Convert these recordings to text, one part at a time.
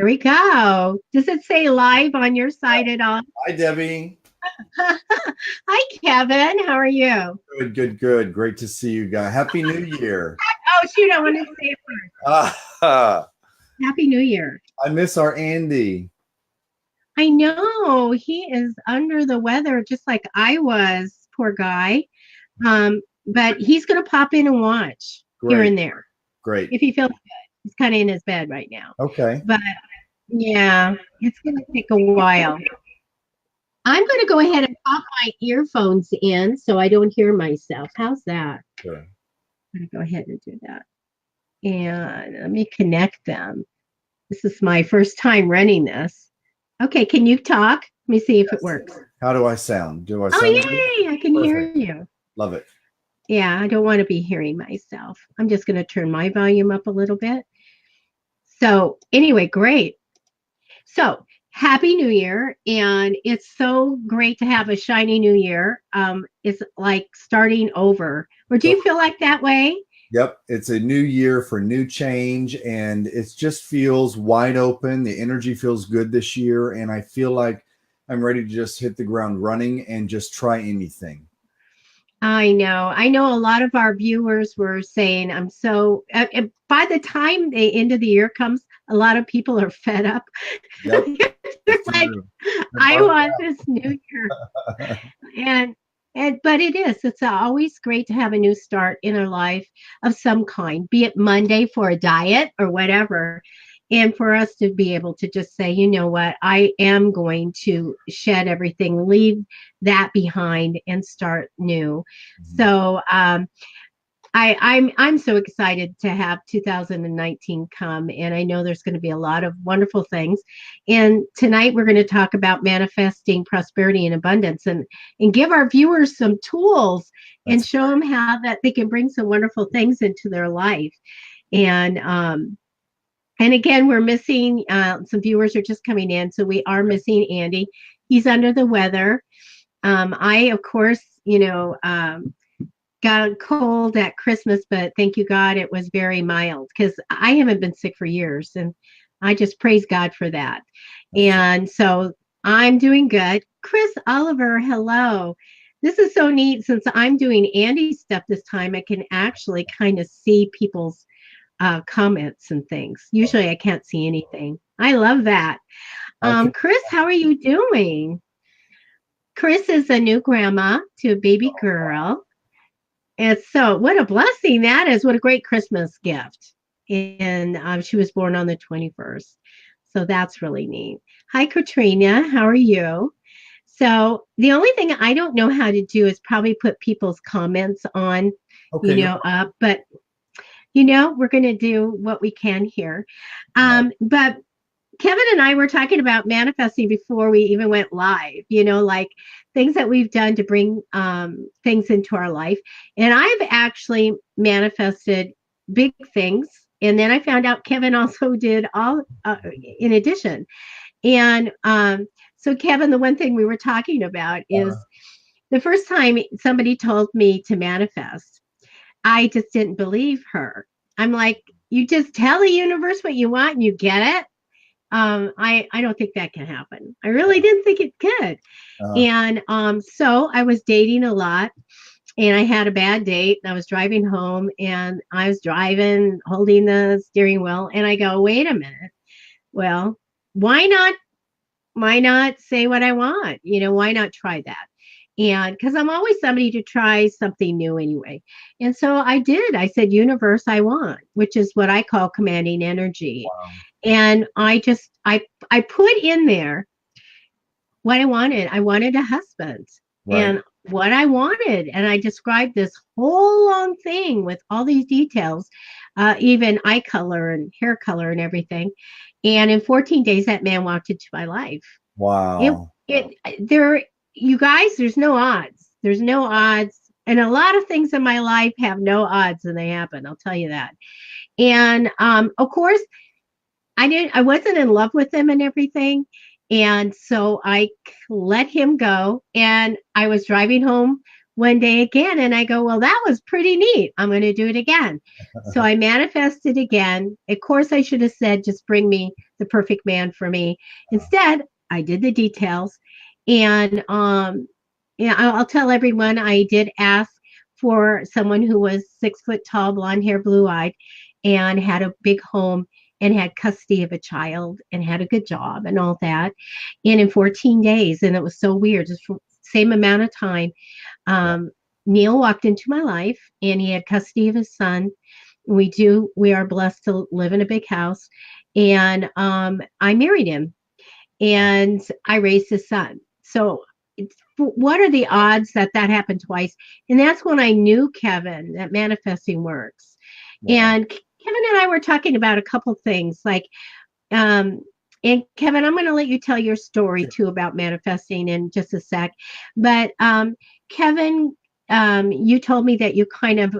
Here we go. Does it say live on your side at all? Hi, Debbie. Hi, Kevin. How are you? Good, good, good. Great to see you guys. Happy New Year. Oh, shoot. I want to say it first. Ah, Happy New Year. I miss our Andy. I know he is under the weather, just like I was, poor guy. But he's going to pop in and watch here Great, and there great. if he feels good. He's kind of in his bed right now. Okay. But yeah, it's going to take a while. I'm going to go ahead and pop my earphones in so I don't hear myself. How's that? Sure. I'm going to go ahead and do that. And let me connect them. This is my first time running this. Okay, can you talk? Let me see if it Yes. works. How do I sound? Do I Oh, sound good? yay, I can hear Perfect. you. Love it. Yeah, I don't want to be hearing myself. I'm just going to turn my volume up a little bit. So, anyway, great. So, happy new year. And it's so great to have a shiny new year. It's like starting over. Or do So, you feel like that way? yep, it's a new year for new change, and it just feels wide open. The energy feels good this year, and I feel like I'm ready to just hit the ground running and just try anything. I know. I know a lot of our viewers were saying, I'm so, by the time the end of the year comes, a lot of people are fed up. Yep, They're it's like, true. They're I burnt want this new year. out. But it's always great to have a new start in our life of some kind, be it Monday for a diet or whatever. And for us to be able to just say, you know what, I am going to shed everything, leave that behind and start new. So I'm so excited to have 2019 come, and I know there's going to be a lot of wonderful things. And tonight we're going to talk about manifesting prosperity and abundance, and give our viewers some tools and That's show them how that they can bring some wonderful things into their life. And again, we're missing some viewers are just coming in, so we are missing Andy. He's under the weather. I, of course, got a cold at Christmas, but thank you God it was very mild because I haven't been sick for years, and I just praise God for that. that's right. And so I'm doing good. Chris Oliver, hello. This is so neat since I'm doing Andy's stuff this time. I can actually kind of see people's comments and things. Usually I can't see anything. I love that. I can. Chris, how are you doing? Chris is a new grandma to a baby girl. And so, what a blessing that is. What a great Christmas gift. And she was born on the 21st. So, that's really neat. Hi, Katrina. How are you? So, the only thing I don't know how to do is probably put people's comments on, Okay, no up. But, we're going to do what we can here. problem. But Kevin and I were talking about manifesting before we even went live, like things that we've done to bring things into our life. And I've actually manifested big things. And then I found out Kevin also did all in addition. And so, Kevin, the one thing we were talking about is Uh, the first time somebody told me to manifest, I just didn't believe her. I'm like, you just tell the universe what you want and you get it. I don't think that can happen. I really didn't think it could. uh, And so I was dating a lot, and I had a bad date. I was driving home, and I was driving, holding the steering wheel, and I go, wait a minute. Well, why not? Why not say what I want? Why not try that? And because I'm always somebody to try something new anyway. And so I did. I said, universe, I want, which is what I call commanding energy. wow. And I put in there what I wanted. I wanted a husband Right. and what I wanted. And I described this whole long thing with all these details, even eye color and hair color and everything. And in 14 days, that man walked into my life. It, Wow. there, you guys, there's no odds. There's no odds. And a lot of things in my life have no odds and they happen. I'll tell you that. And of course, I wasn't in love with him and everything. And so I let him go. And I was driving home one day again. And I go, well, that was pretty neat. I'm going to do it again. So I manifested again. Of course, I should have said, just bring me the perfect man for me. Instead, I did the details. And yeah, I'll tell everyone I did ask for someone who was 6 foot tall, blonde hair, blue eyed, and had a big home and had custody of a child and had a good job and all that. And in 14 days, and it was so weird, just for same amount of time, Yeah. Neil walked into my life and he had custody of his son. We are blessed to live in a big house. And I married him Wow. and I raised his son. So, what are the odds that that happened twice? And that's when I knew, Kevin, that manifesting works. Wow. And Kevin and I were talking about a couple things like, um, and Kevin, I'm going to let you tell your story Sure. too about manifesting in just a sec. But Kevin, you told me that you kind of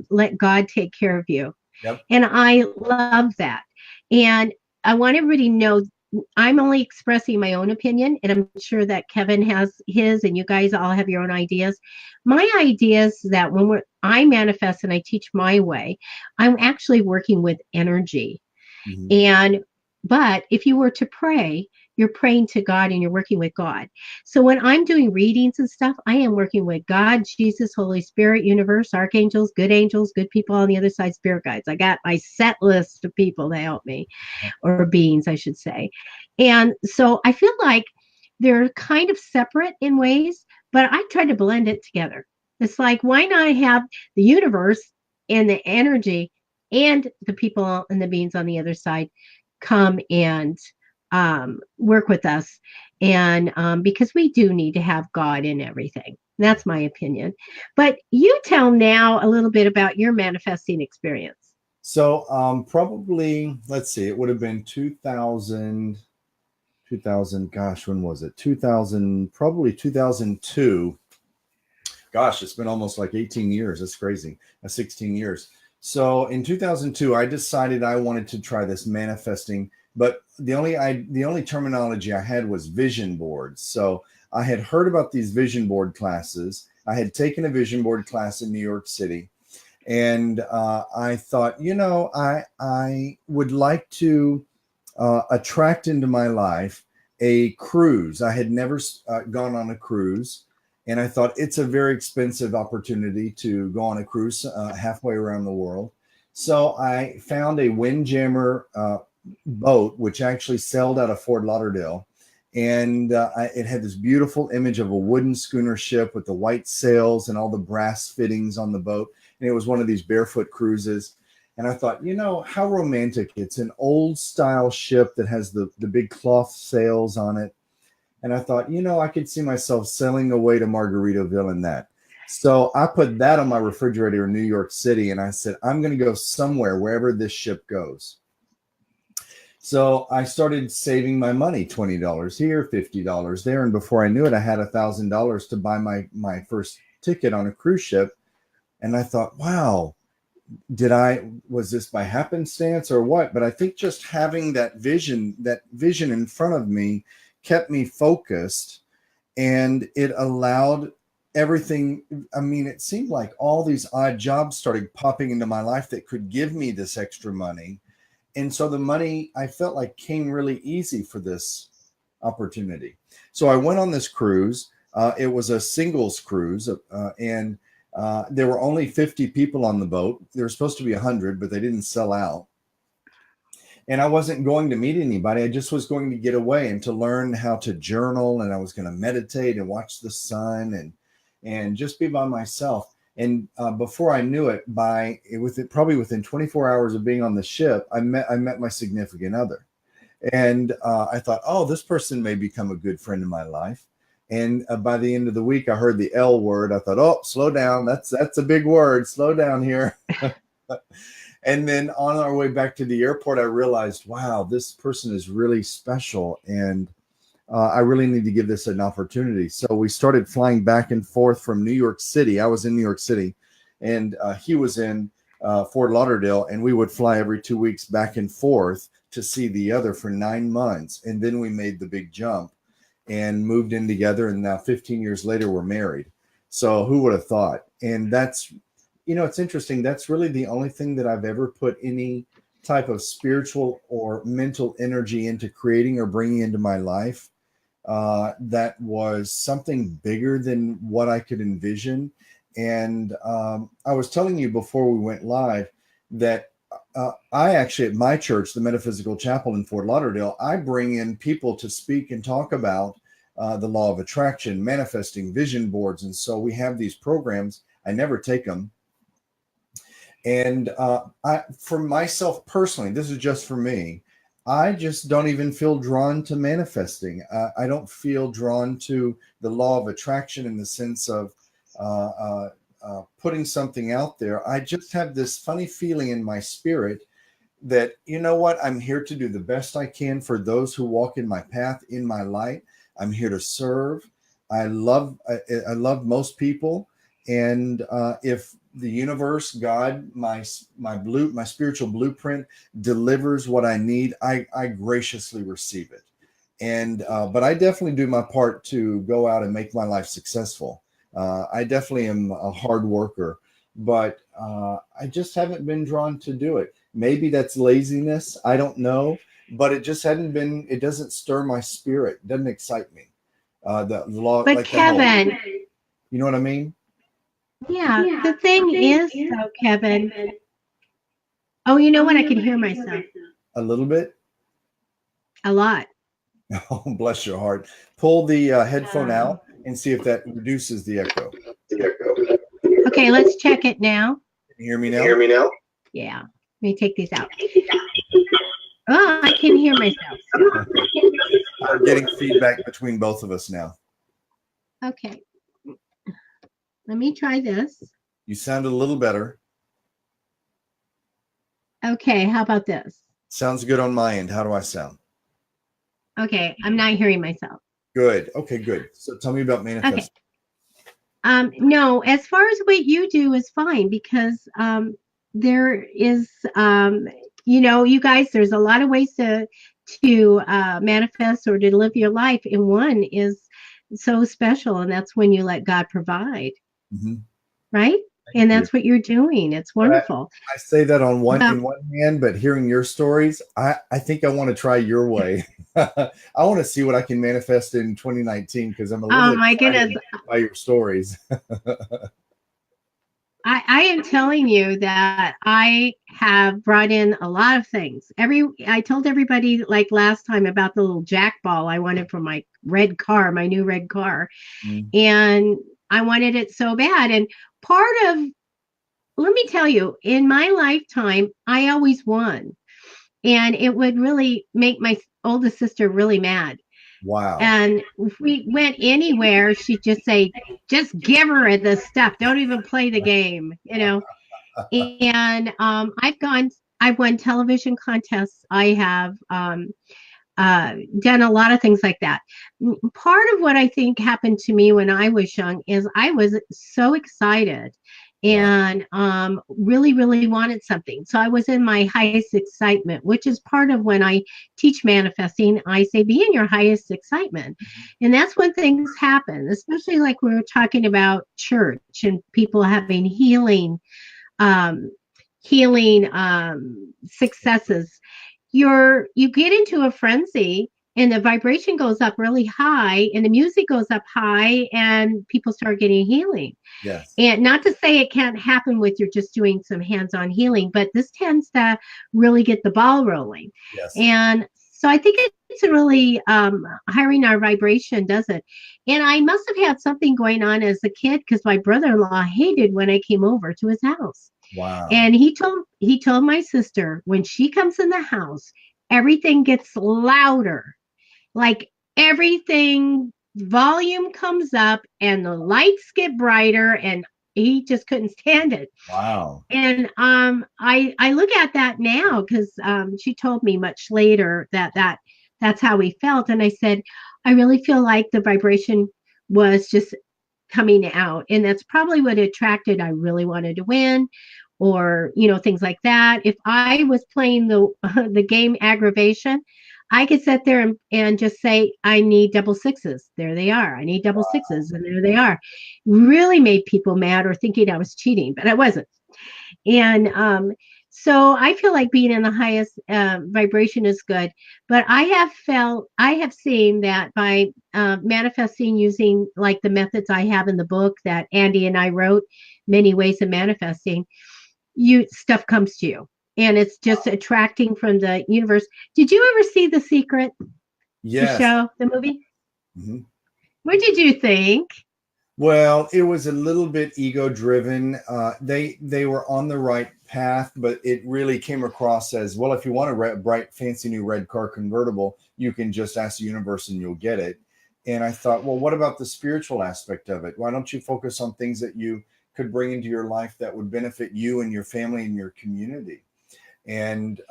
let God take care of you. Yep. And I love that. And I want everybody to know I'm only expressing my own opinion, and I'm sure that Kevin has his, and you guys all have your own ideas. My idea is that I manifest and I teach my way, I'm actually working with energy. Mhm. And but if you were to pray, you're praying to God and you're working with God. So when I'm doing readings and stuff, I am working with God, Jesus, Holy Spirit, universe, archangels, good people on the other side, spirit guides. I got my set list of people to help me, or beings, I should say. And so I feel like they're kind of separate in ways, but I try to blend it together. It's like, why not have the universe and the energy and the people and the beings on the other side come and work with us? And because we do need to have God in everything. That's my opinion. But you tell now a little bit about your manifesting experience. So probably, let's see, it would have been 2000. Gosh, when was it? 2000, probably 2002. Gosh, it's been almost like 18 years. That's crazy. 16 years. So in 2002, I decided I wanted to try this manifesting, but the only terminology I had was vision boards. So I had heard about these vision board classes. I had taken a vision board class in New York City, and I thought, I would like to attract into my life a cruise. I had never gone on a cruise, and I thought it's a very expensive opportunity to go on a cruise halfway around the world. So I found a Windjammer boat, which actually sailed out of Fort Lauderdale. And it had this beautiful image of a wooden schooner ship with the white sails and all the brass fittings on the boat. And it was one of these barefoot cruises. And I thought, how romantic. It's an old style ship that has the big cloth sails on it. And I thought, I could see myself sailing away to Margaritaville in that. So I put that on my refrigerator in New York City. And I said, I'm going to go somewhere, wherever this ship goes. So I started saving my money, $20 here, $50 there. And before I knew it, I had $1,000 to buy my first ticket on a cruise ship. And I thought, wow, was this by happenstance or what? But I think just having that vision in front of me kept me focused, and it allowed everything. I mean, it seemed like all these odd jobs started popping into my life that could give me this extra money. And so the money, I felt like, came really easy for this opportunity. So I went on this cruise. It was a singles cruise, and there were only 50 people on the boat. There were supposed to be 100, but they didn't sell out. And I wasn't going to meet anybody. I just was going to get away and to learn how to journal, and I was going to meditate and watch the sun and just be by myself. And before I knew it, probably within 24 hours of being on the ship, I met my significant other. And I thought, oh, this person may become a good friend in my life. And by the end of the week, I heard the L word. I thought, oh, slow down. That's a big word. Slow down here. And then on our way back to the airport, I realized, wow, this person is really special. And I really need to give this an opportunity. So we started flying back and forth from New York City. I was in New York City, and he was in Fort Lauderdale, and we would fly every 2 weeks back and forth to see the other for 9 months. And then we made the big jump and moved in together. And now 15 years later, we're married. So who would have thought? And that's, it's interesting. That's really the only thing that I've ever put any type of spiritual or mental energy into creating or bringing into my life. That was something bigger than what I could envision. And I was telling you before we went live that I actually, at my church, the Metaphysical Chapel in Fort Lauderdale, I bring in people to speak and talk about the law of attraction, manifesting, vision boards. And so we have these programs. I never take them. And for myself personally, this is just for me, I just don't even feel drawn to manifesting. I don't feel drawn to the law of attraction in the sense of putting something out there. I just have this funny feeling in my spirit that, you know what, I'm here to do the best I can for those who walk in my path, in my light. I'm here to serve. I love most people. And if the universe, God, my spiritual blueprint delivers what I need, I graciously receive it. And but I definitely do my part to go out and make my life successful. I definitely am a hard worker, but I just haven't been drawn to do it. Maybe that's laziness. I don't know, but it just hadn't been. It doesn't stir my spirit. It doesn't excite me. The law, But like Kevin, you know what I mean? yeah, the thing is, though, Kevin. Oh, you know what? I can hear myself A little bit. a lot. Oh, bless your heart. Pull the headphone out and see if that reduces the echo. Okay, let's check it now. Can you hear me now? Yeah. Let me take these out. Oh, I can hear myself. I'm getting feedback between both of us now. Okay. Let me try this. You sounded a little better. Okay, how about this? Sounds good on my end. How do I sound? Okay, I'm not hearing myself. Good. Okay, good. So tell me about manifesting. Okay. No, as far as what you do is fine because there is, you guys, there's a lot of ways to manifest or to live your life, and one is so special, and that's when you let God provide, right? And that's what you're doing. It's wonderful. I say that in one hand, but hearing your stories, I think I want to try your way. I want to see what I can manifest in 2019 because I'm a little excited by your stories. I am telling you that I have brought in a lot of things. I told everybody like last time about the little jack ball I wanted for my red car, my new red car. And I wanted it so bad. And let me tell you, in my lifetime, I always won. And it would really make my oldest sister really mad. Wow. And if we went anywhere, she'd just say, just give her the stuff. Don't even play the game, And I've won television contests. I have done a lot of things like that. Part of what I think happened to me when I was young is I was so excited and really, really wanted something. So I was in my highest excitement, which is part of when I teach manifesting. I say, be in your highest excitement. And that's when things happen, especially like we were talking about church and people having healing successes. You get into a frenzy and the vibration goes up really high and the music goes up high and people start getting healing. Yes. And not to say it can't happen with you're just doing some hands-on healing, but this tends to really get the ball rolling. Yes. And so I think it's really hiring our vibration does it. And I must have had something going on as a kid because my brother-in-law hated when I came over to his house. Wow. And he told my sister, when she comes in the house, everything gets louder. Like everything volume comes up and the lights get brighter, and he just couldn't stand it. Wow. And I look at that now because she told me much later that's how he felt. And I said, I really feel like the vibration was just coming out. And that's probably what attracted. I really wanted to win, or things like that. If I was playing the game aggravation, I could sit there and just say, I need double sixes. There they are. I need double sixes. And there they are. Really made people mad or thinking I was cheating, but I wasn't. And so I feel like being in the highest vibration is good. But I have seen that by manifesting using like the methods I have in the book that Andy and I wrote, Many Ways of Manifesting, stuff comes to you. And it's just attracting from the universe. Did you ever see The Secret, the Yes. show, the movie? Mm-hmm. What did you think? Well, it was a little bit ego driven. They were on the right path, but it really came across as, well, if you want a bright, fancy new red car convertible, you can just ask the universe and you'll get it. And I thought, well, what about the spiritual aspect of it? Why don't you focus on things that you could bring into your life that would benefit you and your family and your community? And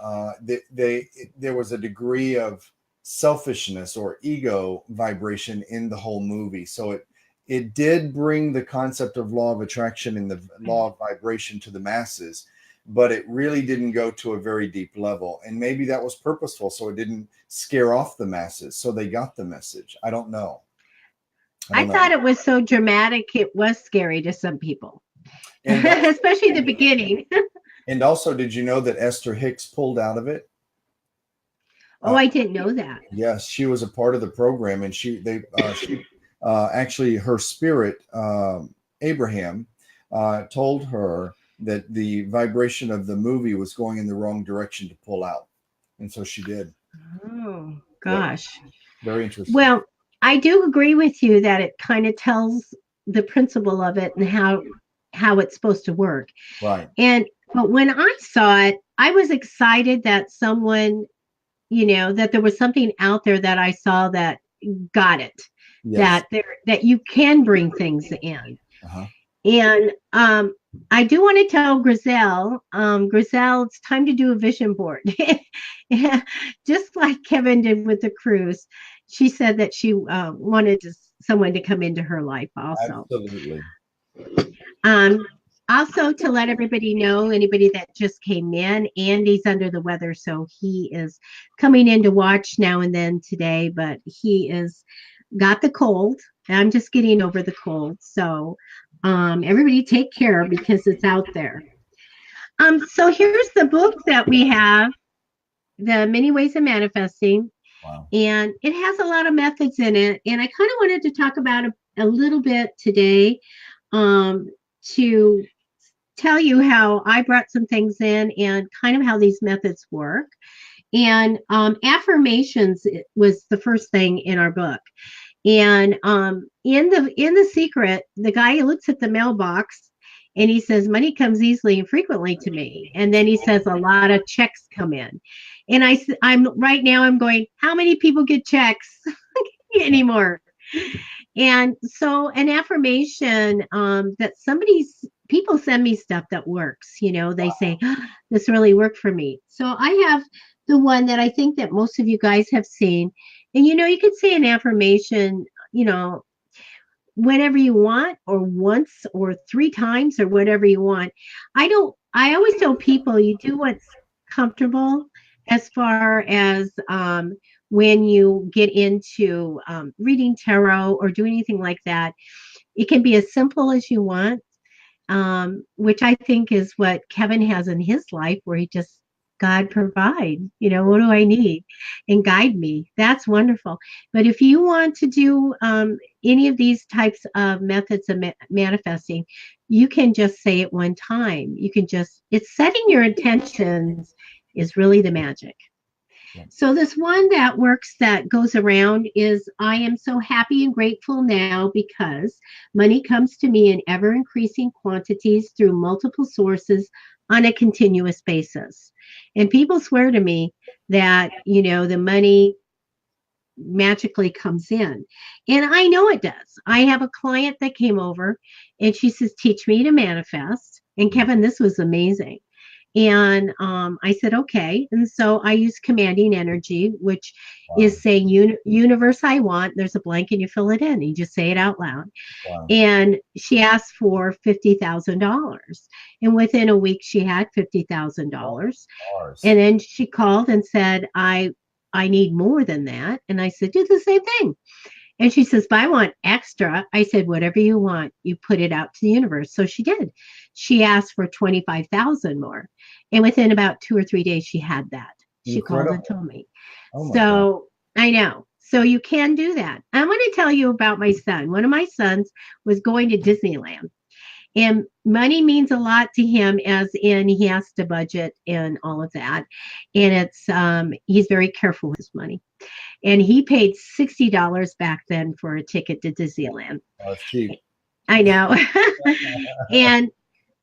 there was a degree of selfishness or ego vibration in the whole movie. So it did bring the concept of law of attraction and the law of vibration to the masses, but it really didn't go to a very deep level. And maybe that was purposeful, so it didn't scare off the masses, so they got the message. I don't know. I thought it was so dramatic, it was scary to some people, And especially the beginning. And also, did you know that Esther Hicks pulled out of it? Oh, I didn't know that. Yes, she was a part of the program, and she actually, her spirit, Abraham, told her that the vibration of the movie was going in the wrong direction to pull out, and so she did. Oh gosh, yeah. Very interesting. Well, I do agree with you that it kind of tells the principle of it and how it's supposed to work. Right. But when I saw it, I was excited that someone, that there was something out there that I saw that got it, yes. that you can bring things in. Uh-huh. And I do want to tell Griselle, it's time to do a vision board. Just like Kevin did with the cruise. She said that she wanted someone to come into her life also. Absolutely. Also, to let everybody know, anybody that just came in, Andy's under the weather, so he is coming in to watch now and then today, but he is got the cold. I'm just getting over the cold. So everybody take care because it's out there. So here's the book that we have, The Many Ways of Manifesting. Wow. And it has a lot of methods in it. And I kind of wanted to talk about a little bit today to tell you how I brought some things in and kind of how these methods work. And affirmations was the first thing in our book. And in the Secret, the guy looks at the mailbox and he says, money comes easily and frequently to me. And then he says, a lot of checks come in. And I'm right now, I'm going, how many people get checks anymore? And so an affirmation that people send me stuff that works, they say, oh, this really worked for me. So I have the one that I think that most of you guys have seen. And, you could say an affirmation, whenever you want, or once or 3 times or whatever you want. I always tell people you do what's comfortable as far as when you get into reading tarot or do anything like that. It can be as simple as you want, which I think is what Kevin has in his life, where he just, God provide, what do I need? And guide me. That's wonderful. But if you want to do any of these types of methods of manifesting, you can just say it one time. It's setting your intentions is really the magic. Yeah. So this one that works that goes around is, I am so happy and grateful now because money comes to me in ever increasing quantities through multiple sources on a continuous basis. And people swear to me that, the money magically comes in. And I know it does. I have a client that came over and she says, teach me to manifest. And Kevin, this was amazing. And I said, okay. And so I use commanding energy, which is saying, universe, I want, there's a blank and you fill it in. You just say it out loud. Wow. And she asked for $50,000. And within a week, she had $50,000. And then she called and said, I I need more than that. And I said, do the same thing. And she says, but I want extra. I said, whatever you want, you put it out to the universe. So she did. She asked for 25,000 more. And within about 2 or 3 days, she had that. She called and Incredible. told me. Oh my God. So I know. So you can do that. I want to tell you about my son. One of my sons was going to Disneyland. And money means a lot to him, as in he has to budget and all of that. And he's very careful with his money. And he paid $60 back then for a ticket to Disneyland. Oh, it's cheap. I know. And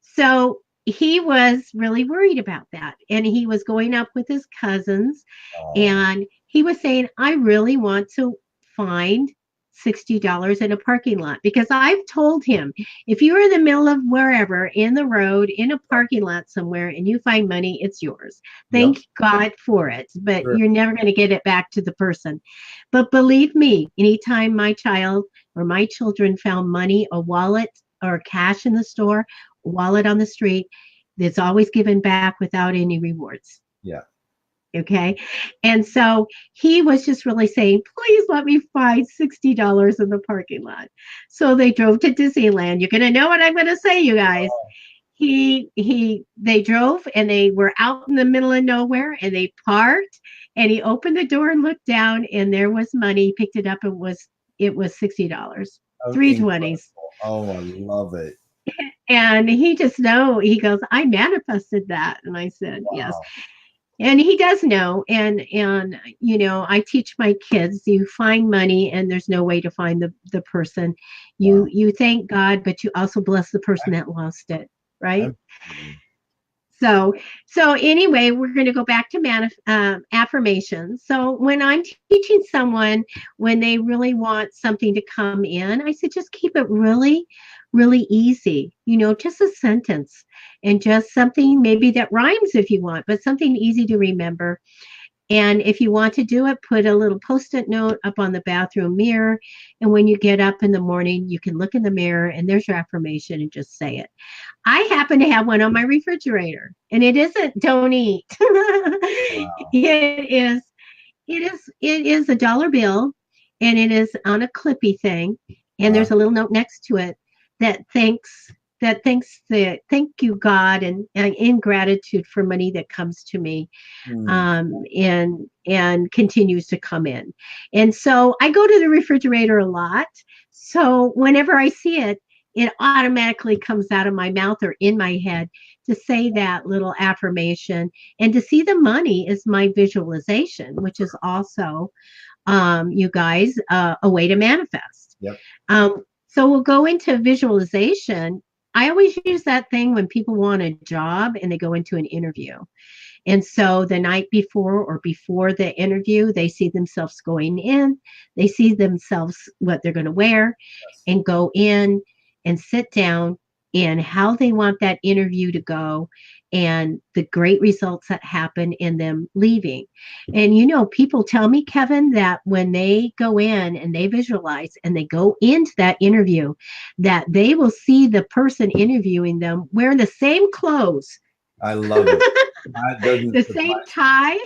so he was really worried about that. And he was going up with his cousins, Oh, and he was saying, I really want to find $60 in a parking lot, because I've told him, if you're in the middle of wherever, in the road, in a parking lot somewhere, and you find money, it's yours. yep. Thank God for it, but Sure. you're never going to get it back to the person. But believe me, anytime my child or my children found money, a wallet or cash in the store, a wallet on the street, it's always given back without any rewards. Yeah. Okay. And so he was just really saying, please let me find $60 in the parking lot. So they drove to Disneyland. You're going to know what I'm going to say, you guys. Oh, They drove, and they were out in the middle of nowhere, and they parked, and he opened the door and looked down, and there was money. He picked it up. It was $60, three incredible. 20s. Oh, I love it. And he goes, I manifested that. And I said, yes. Wow. And he does know. And I teach my kids, you find money and there's no way to find the person. Wow. You thank God, but you also bless the person that lost it, right? Absolutely. So anyway, we're going to go back to affirmations. So when I'm teaching someone, when they really want something to come in, I said, just keep it really, really easy, just a sentence, and just something maybe that rhymes if you want, but something easy to remember. And if you want to do it, put a little post-it note up on the bathroom mirror. And when you get up in the morning, you can look in the mirror and there's your affirmation and just say it. I happen to have one on my refrigerator, and it isn't don't eat. Wow. It is a dollar bill, and it is on a clippy thing. And Uh, there's a little note next to it that thank you, God, and in gratitude for money that comes to me, hmm. and continues to come in. And so I go to the refrigerator a lot. So whenever I see it, it automatically comes out of my mouth or in my head to say that little affirmation. And to see the money is my visualization, which is also, you guys, a way to manifest. Yep. So we'll go into visualization. I always use that thing when people want a job and they go into an interview. And so the night before or before the interview, they see themselves going in, they see themselves what they're going to wear, and go in and sit down, and how they want that interview to go, and the great results that happen in them leaving. And people tell me, Kevin, that when they go in and they visualize and they go into that interview, that they will see the person interviewing them wearing the same clothes, I love it. That doesn't the surprise same tie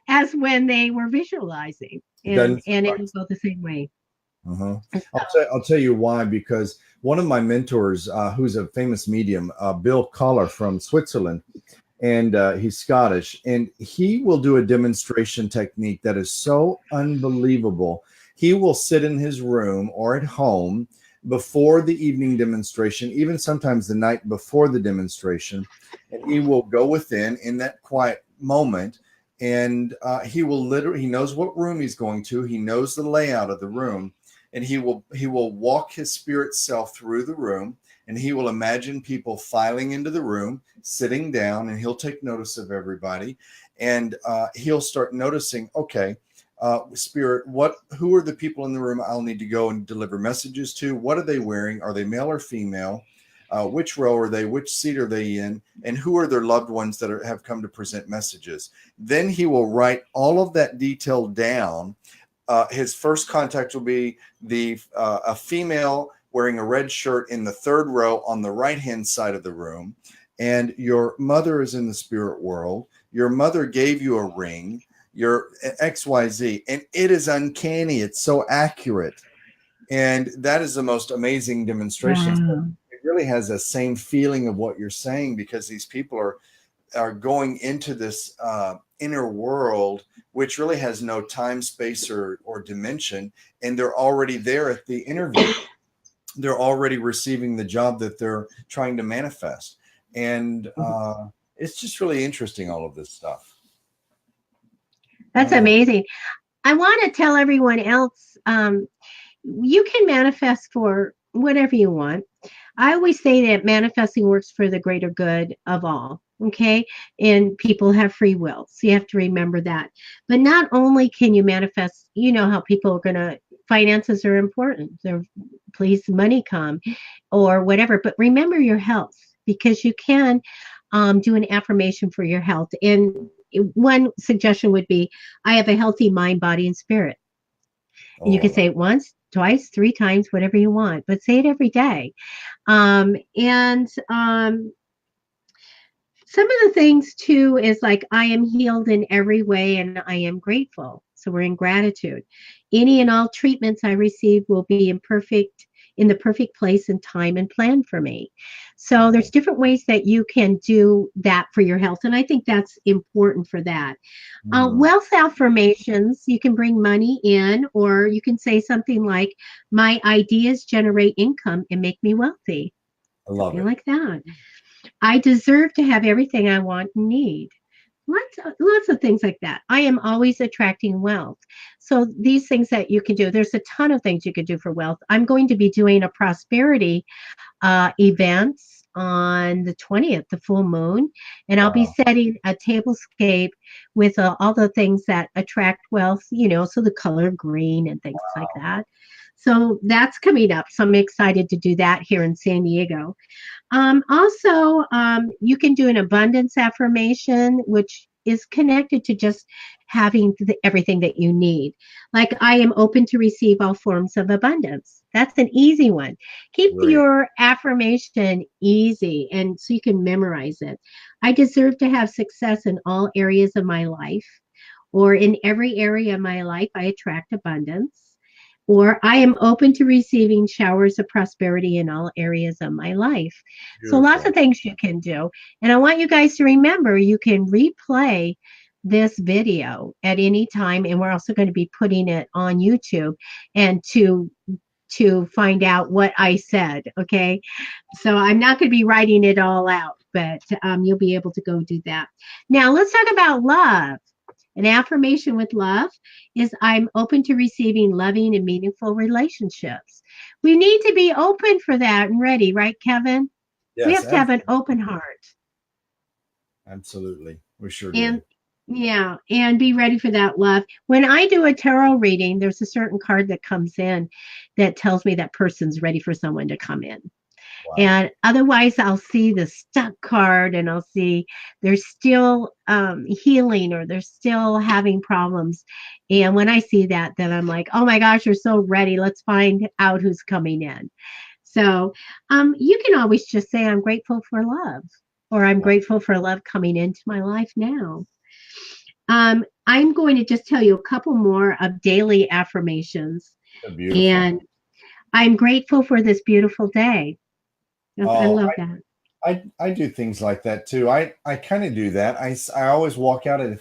as when they were visualizing, me. and Doesn't it surprise will go the same way. me. Uh-huh. So, I'll tell you why, because one of my mentors, who's a famous medium, Bill Collar from Switzerland, and he's Scottish, and he will do a demonstration technique that is so unbelievable. He will sit in his room or at home before the evening demonstration, even sometimes the night before the demonstration, and he will go within in that quiet moment, and he knows what room he's going to. He knows the layout of the room, and he will walk his spirit self through the room, and he will imagine people filing into the room, sitting down, and he'll take notice of everybody, and he'll start noticing, okay, spirit, who are the people in the room I'll need to go and deliver messages to? What are they wearing? Are they male or female? Which row are they? Which seat are they in? And who are their loved ones that have come to present messages? Then he will write all of that detail down. His first contact will be a female wearing a red shirt in the third row on the right-hand side of the room. And your mother is in the spirit world. Your mother gave you a ring. you're XYZ. And it is uncanny. It's so accurate. And that is the most amazing demonstration. Wow. It really has the same feeling of what you're saying, because these people are going into this inner world, which really has no time, space, or dimension. And they're already there at the interview. They're already receiving the job that they're trying to manifest. And it's just really interesting, all of this stuff. That's amazing. I want to tell everyone else, you can manifest for whatever you want. I always say that manifesting works for the greater good of all. Okay. And people have free will. So you have to remember that. But not only can you manifest, you know how people are going to, finances are important. They're, please, money come or whatever. But remember your health, because you can do an affirmation for your health. And one suggestion would be, I have a healthy mind, body, and spirit. And you can say it once, twice, 3 times, whatever you want, but say it every day. Some of the things too is like, I am healed in every way and I am grateful. So we're in gratitude. Any and all treatments I receive will be in the perfect place and time and plan for me. So there's different ways that you can do that for your health. And I think that's important for that. Wealth affirmations, you can bring money in, or you can say something like, my ideas generate income and make me wealthy. I love it. Like that. I deserve to have everything I want and need. Lots of things like that. I am always attracting wealth. So these things that you can do, there's a ton of things you can do for wealth. I'm going to be doing a prosperity events on the 20th, the full moon, and I'll be setting a tablescape with all the things that attract wealth, you know, so the color green and things like that. So that's coming up. So I'm excited to do that here in San Diego. Also, you can do an abundance affirmation, which is connected to just having everything that you need. Like, I am open to receive all forms of abundance. That's an easy one. Keep your affirmation easy, and so you can memorize it. I deserve to have success in all areas of my life, or in every area of my life, I attract abundance. Or, I am open to receiving showers of prosperity in all areas of my life. Beautiful. So lots of things you can do. And I want you guys to remember, you can replay this video at any time. And we're also going to be putting it on YouTube, and to find out what I said. Okay. So I'm not going to be writing it all out, but you'll be able to go do that. Now let's talk about love. An affirmation with love is, I'm open to receiving loving and meaningful relationships. We need to be open for that and ready, right, Kevin? Yes, we have to have an open heart. Absolutely. We sure do. And be ready for that love. When I do a tarot reading, there's a certain card that comes in that tells me that person's ready for someone to come in. Wow. And otherwise, I'll see the stuck card, and I'll see they're still healing, or they're still having problems. And when I see that, then I'm like, oh my gosh, you're so ready. Let's find out who's coming in. So you can always just say, I'm grateful for love, or I'm grateful for love coming into my life now. I'm going to just tell you a couple more of daily affirmations. And I'm grateful for this beautiful day. I love that. I do things like that too. I kind of do that. I always walk out, and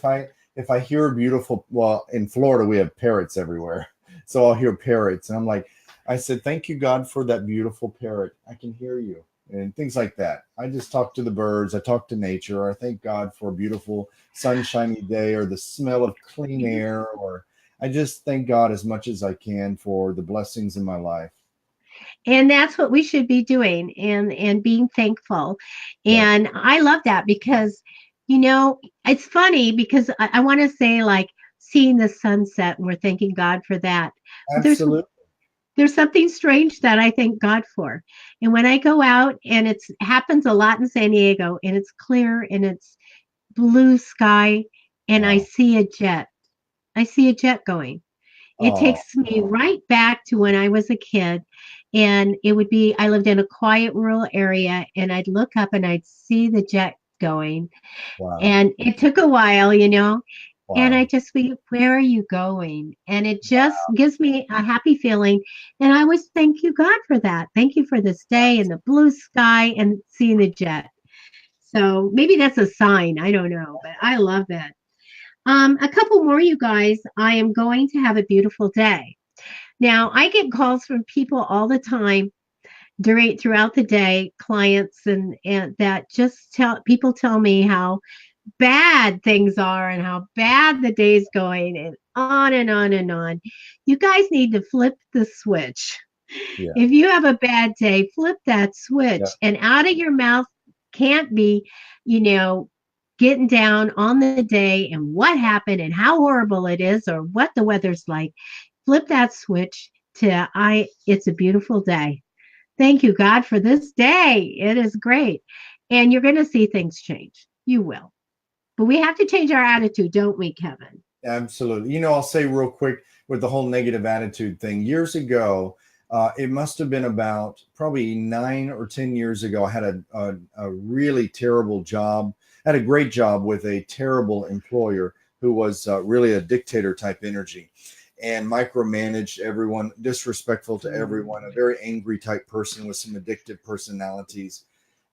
if I hear a beautiful, well, in Florida we have parrots everywhere, so I'll hear parrots, and I'm like, I said, thank you, God, for that beautiful parrot. I can hear you, and things like that. I just talk to the birds. I talk to nature. I thank God for a beautiful sunshiny day, or the smell of clean air, or I just thank God as much as I can for the blessings in my life. And that's what we should be doing, and being thankful. And I love that, because, you know, it's funny, because I want to say, like, seeing the sunset, and we're thanking God for that. Absolutely. There's something strange that I thank God for. And when I go out, and it happens a lot in San Diego, and it's clear and it's blue sky, and I see a jet going. It takes me right back to when I was a kid, and I lived in a quiet rural area, and I'd look up and I'd see the jet going. Wow. And it took a while, you know, And I Wow. just be, where are you going? And it just gives me a happy feeling. And I always thank you, God, for that. Thank you for this day and the blue sky and seeing the jet. So maybe that's a sign. I don't know, but I love that. A couple more, you guys. I am going to have a beautiful day. Now, I get calls from people all the time during throughout the day, clients and that just tell me how bad things are and how bad the day's going and on and on and on. You guys need to flip the switch. Yeah. If you have a bad day, flip that switch Yeah. and out of your mouth can't be, you know, getting down on the day and what happened and how horrible it is or what the weather's like. Flip that switch to it's a beautiful day. Thank you, God, for this day. It is great. And you're going to see things change. You will. But we have to change our attitude, don't we, Kevin? Absolutely. I'll say real quick with the whole negative attitude thing. Years ago, it must have been about probably 9 or 10 years ago. I had a really terrible job. I had a great job with a terrible employer who was really a dictator type energy and micromanaged everyone, disrespectful to everyone, a very angry type person with some addictive personalities.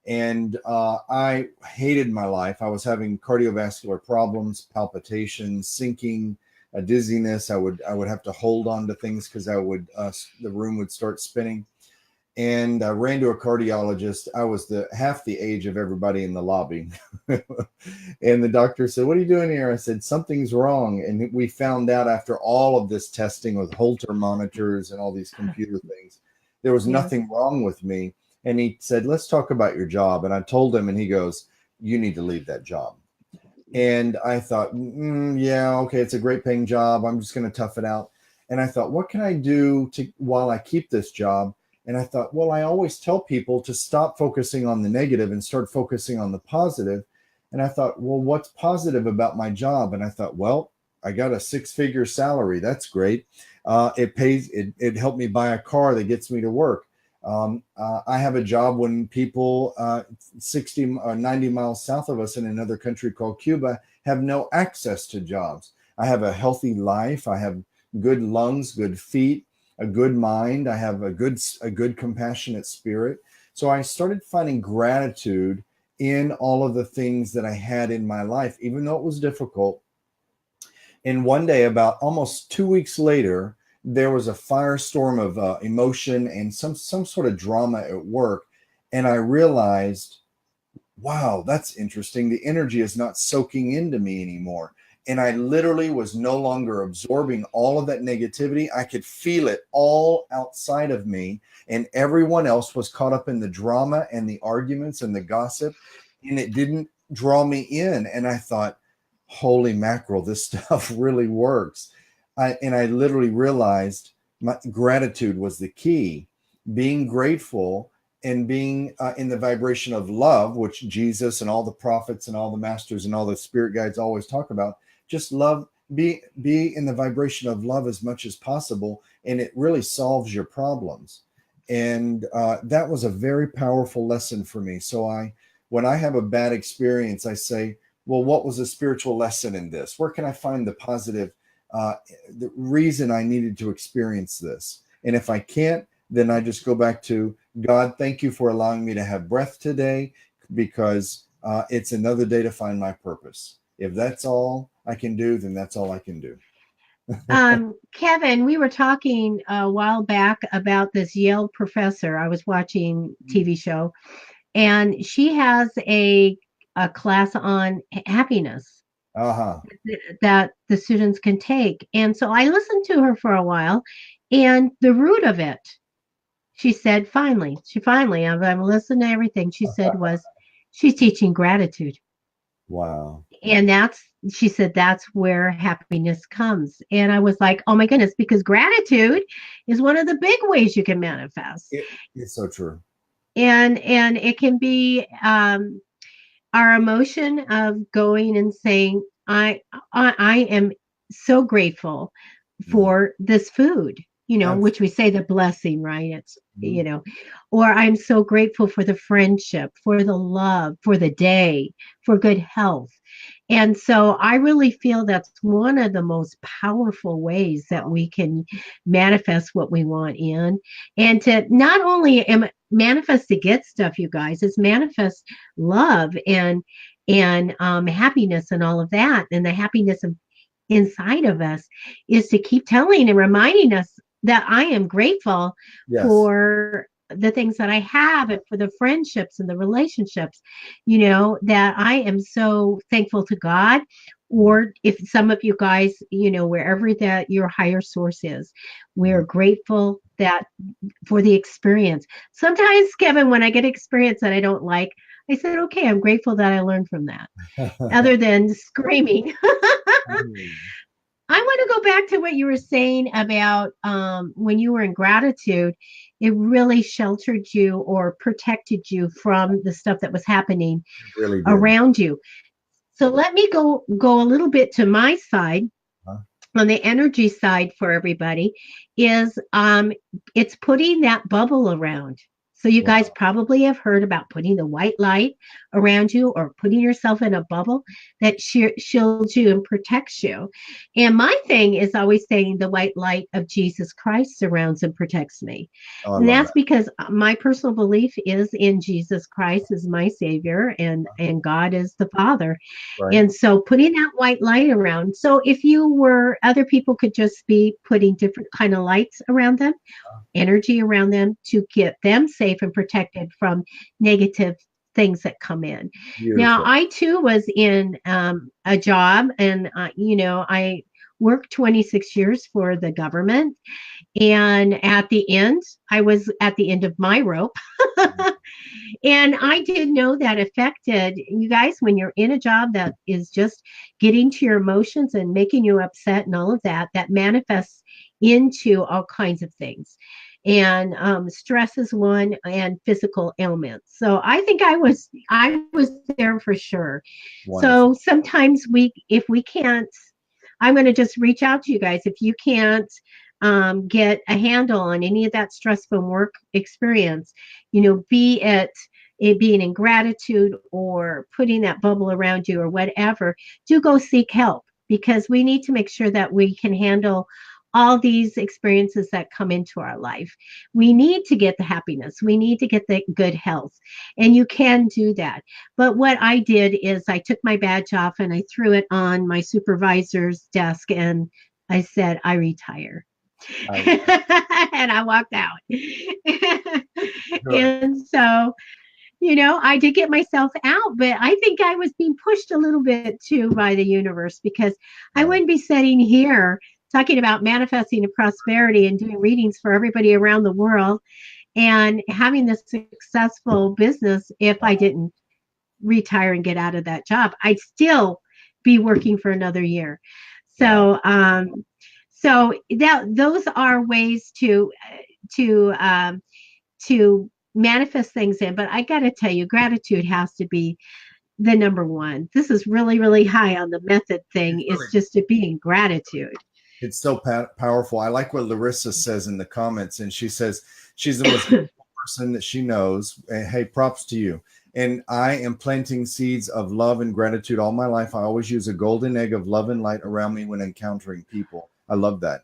And I hated my life. I was having cardiovascular problems, palpitations, sinking, dizziness. I would have to hold on to things because the room would start spinning. And I ran to a cardiologist. I was half the age of everybody in the lobby. And the doctor said, "What are you doing here?" I said, "Something's wrong." And we found out after all of this testing with Holter monitors and all these computer things, there was Yes. nothing wrong with me. And he said, "Let's talk about your job." And I told him, and he goes, "You need to leave that job." And I thought, yeah, okay, it's a great paying job. I'm just going to tough it out. And I thought, what can I do while I keep this job? And I thought, well, I always tell people to stop focusing on the negative and start focusing on the positive. And I thought, well, what's positive about my job? And I thought, well, I got a 6-figure salary. That's great. It pays. It helped me buy a car that gets me to work. I have a job when people 60 or 90 miles south of us in another country called Cuba have no access to jobs. I have a healthy life. I have good lungs, good feet, a good mind. I have a good compassionate spirit. So I started finding gratitude in all of the things that I had in my life, even though it was difficult. And one day, about almost 2 weeks later, there was a firestorm of emotion and some sort of drama at work. And I realized, wow, that's interesting. The energy is not soaking into me anymore. And I literally was no longer absorbing all of that negativity. I could feel it all outside of me. And everyone else was caught up in the drama and the arguments and the gossip. And it didn't draw me in. And I thought, holy mackerel, this stuff really works. And I literally realized my gratitude was the key. Being grateful and being in the vibration of love, which Jesus and all the prophets and all the masters and all the spirit guides always talk about. Just love, be in the vibration of love as much as possible, and it really solves your problems. And that was a very powerful lesson for me. So when I have a bad experience, I say, well, what was the spiritual lesson in this? Where can I find the positive, the reason I needed to experience this? And if I can't, then I just go back to God. Thank you for allowing me to have breath today, because it's another day to find my purpose. If that's all I can do, then that's all I can do. Kevin, we were talking a while back about this Yale professor. I was watching TV show, and she has a class on happiness Uh-huh. that the students can take. And so I listened to her for a while, and the root of it, she finally, I'm listening to everything she said was she's teaching gratitude. Wow. And she said, that's where happiness comes. And I was like, oh my goodness, because gratitude is one of the big ways you can manifest. It's so true. And it can be our emotion of going and saying, I am so grateful Mm-hmm. for this food, which we say the blessing, right? Or I'm so grateful for the friendship, for the love, for the day, for good health. And so I really feel that's one of the most powerful ways that we can manifest what we want in. And to not only manifest to get stuff, you guys, it's manifest love and happiness and all of that. And the happiness of inside of us is to keep telling and reminding us that I am grateful Yes. for the things that I have and for the friendships and the relationships, that I am so thankful to God. Or if some of you guys, wherever that your higher source is, we're grateful that for the experience. Sometimes, Kevin, when I get experience that I don't like, I said, okay, I'm grateful that I learned from that, other than screaming. I want to go back to what you were saying about when you were in gratitude, it really sheltered you or protected you from the stuff that was happening Really did. around you. So let me go a little bit to my side. Huh? On the energy side for everybody is it's putting that bubble around. So you guys Wow. probably have heard about putting the white light around you or putting yourself in a bubble that shields you and protects you. And my thing is always saying the white light of Jesus Christ surrounds and protects me. Oh, I And love that's that. because my personal belief is in Jesus Christ as my savior and God is the Father. Right. And so putting that white light around. So if you were, other people could just be putting different kind of lights around them, energy around them to get them safe and protected from negative things that come in. Now, Beautiful. I too was in a job and, I worked 26 years for the government. And at the end, I was at the end of my rope. And I did know that affected you guys when you're in a job that is just getting to your emotions and making you upset and all of that, that manifests into all kinds of things. And stress is one, and physical ailments. So I think I was there for sure. Wonderful. So sometimes if we can't, I'm going to just reach out to you guys. If you can't get a handle on any of that stress from work experience, be it being in gratitude or putting that bubble around you or whatever, do go seek help because we need to make sure that we can handle all these experiences that come into our life. We need to get the happiness. We need to get the good health. And you can do that. But what I did is I took my badge off and I threw it on my supervisor's desk and I said, I retire. I love And I walked out. it. And so, I did get myself out, but I think I was being pushed a little bit too by the universe because I Right. wouldn't be sitting here talking about manifesting and prosperity and doing readings for everybody around the world and having this successful business if I didn't retire and get out of that job. I'd still be working for another year. Wow. So that those are ways to to manifest things in. But I got to tell you, gratitude has to be the number one. This is really, really high on the method thing. It's Is really just to be in gratitude. it's so powerful. I like what Larissa says in the comments, and she says she's the most beautiful person that she knows. And hey, props to you. And I am planting seeds of love and gratitude all my life. I always use a golden egg of love and light around me when encountering people. I love that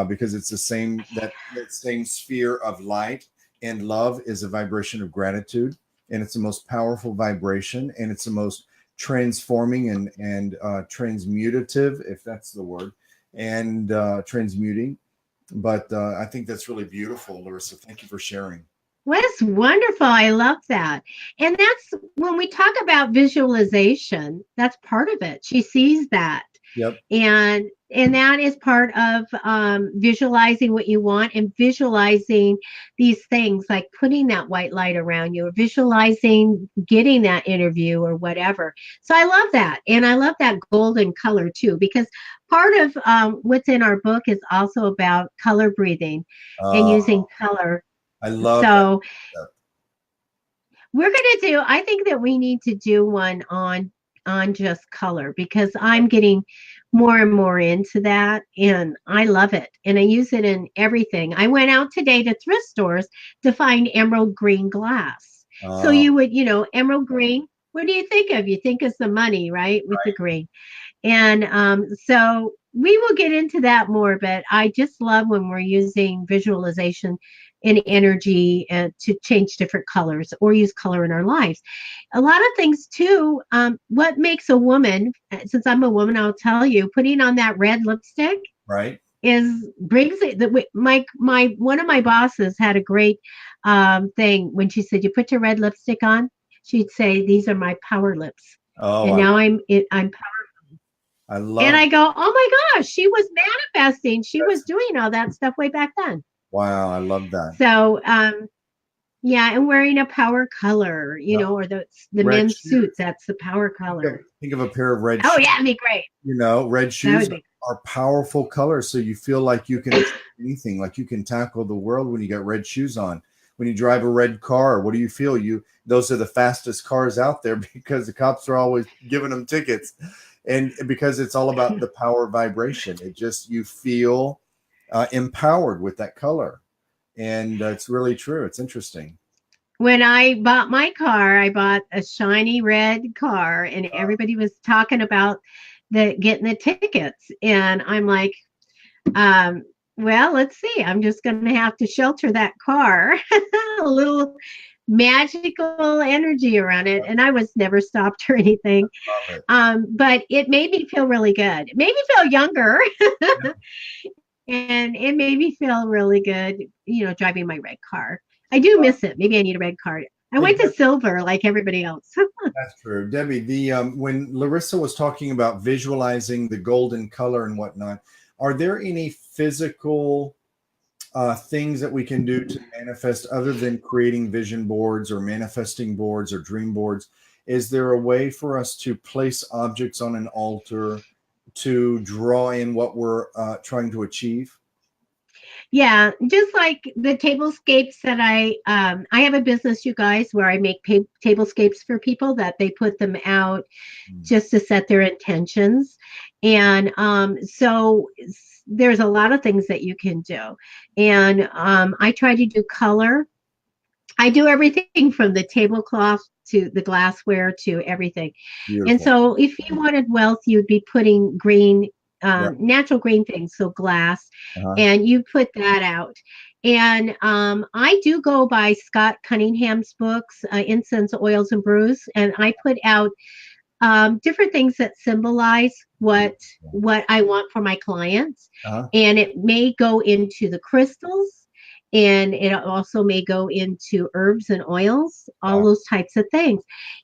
because it's the same that same sphere of light, and love is a vibration of gratitude, and it's the most powerful vibration, and it's the most transforming and transmutative, if that's the word, and transmuting. But I think that's really beautiful, Larissa. Thank you for sharing. Well, that's wonderful. I love that. And that's when we talk about visualization, that's part of it. She sees that. Yep. And that is part of visualizing what you want and visualizing these things like putting that white light around you or visualizing getting that interview or whatever. So I love that. And I love that golden color too, because part of what's in our book is also about color breathing and Uh, using color. I love that. So we're going to do, I think that we need to do one on just color because I'm getting more and more into that and I love it and I use it in everything. I went out today to thrift stores to find emerald green glass. So Uh, you would, emerald green. what do you think of? You think it's the money, right? With the green. And so we will get into that more, but I just love when we're using visualization and energy to change different colors or use color in our lives. A lot of things too. What makes a woman, since I'm a woman, I'll tell you, putting on that red lipstick Right. is brings it. My one of my bosses had a great thing when she said, "You put your red lipstick on." She'd say, "These are my power lips," Oh, and now I'm I and love. I go, oh my gosh, she was manifesting. She was doing all that stuff way back then. Wow, I love that. So, yeah, and wearing a power color, Yep. or the Red men's suits, shoes. that's the power color. Think of a pair of red Oh, shoes. yeah, it'd be great. Red That shoes would be. are powerful colors, so you feel like you can achieve anything, like you can tackle the world when you got red shoes on. When you drive a red car, what do you feel? Those are the fastest cars out there because the cops are always giving them tickets, and because it's all about the power vibration. It just you feel empowered with that color, and it's really true. It's interesting. When I bought my car, I bought a shiny red car, and everybody was talking about getting the tickets, and I'm like, um, well, let's see. I'm just going to have to shelter that car, a little magical energy around it, and I was never stopped or anything. Love it. But it made me feel really good. It made me feel younger, Yeah. and it made me feel really good. Driving my red car. I do miss it. Maybe I need a red car. I Hey, went to silver like everybody else. that's true. Debbie, the when Larissa was talking about visualizing the golden color and whatnot, are there any physical things that we can do to manifest other than creating vision boards or manifesting boards or dream boards? Is there a way for us to place objects on an altar to draw in what we're trying to achieve? Yeah, just like the tablescapes that I have a business, you guys, where I make tablescapes for people that they put them out Mm. just to set their intentions. And so there's a lot of things that you can do. And I try to do color. I do everything from the tablecloth to the glassware to everything. And Beautiful. so if you wanted wealth, you'd be putting green, Right. natural green things, so glass, Uh-huh. and you put that out. And I do go by Scott Cunningham's books, Incense, Oils, and Brews, and I put out different things that symbolize what I want for my clients. Uh-huh. And it may go into the crystals, and it also may go into herbs and oils, all Wow. those types of things.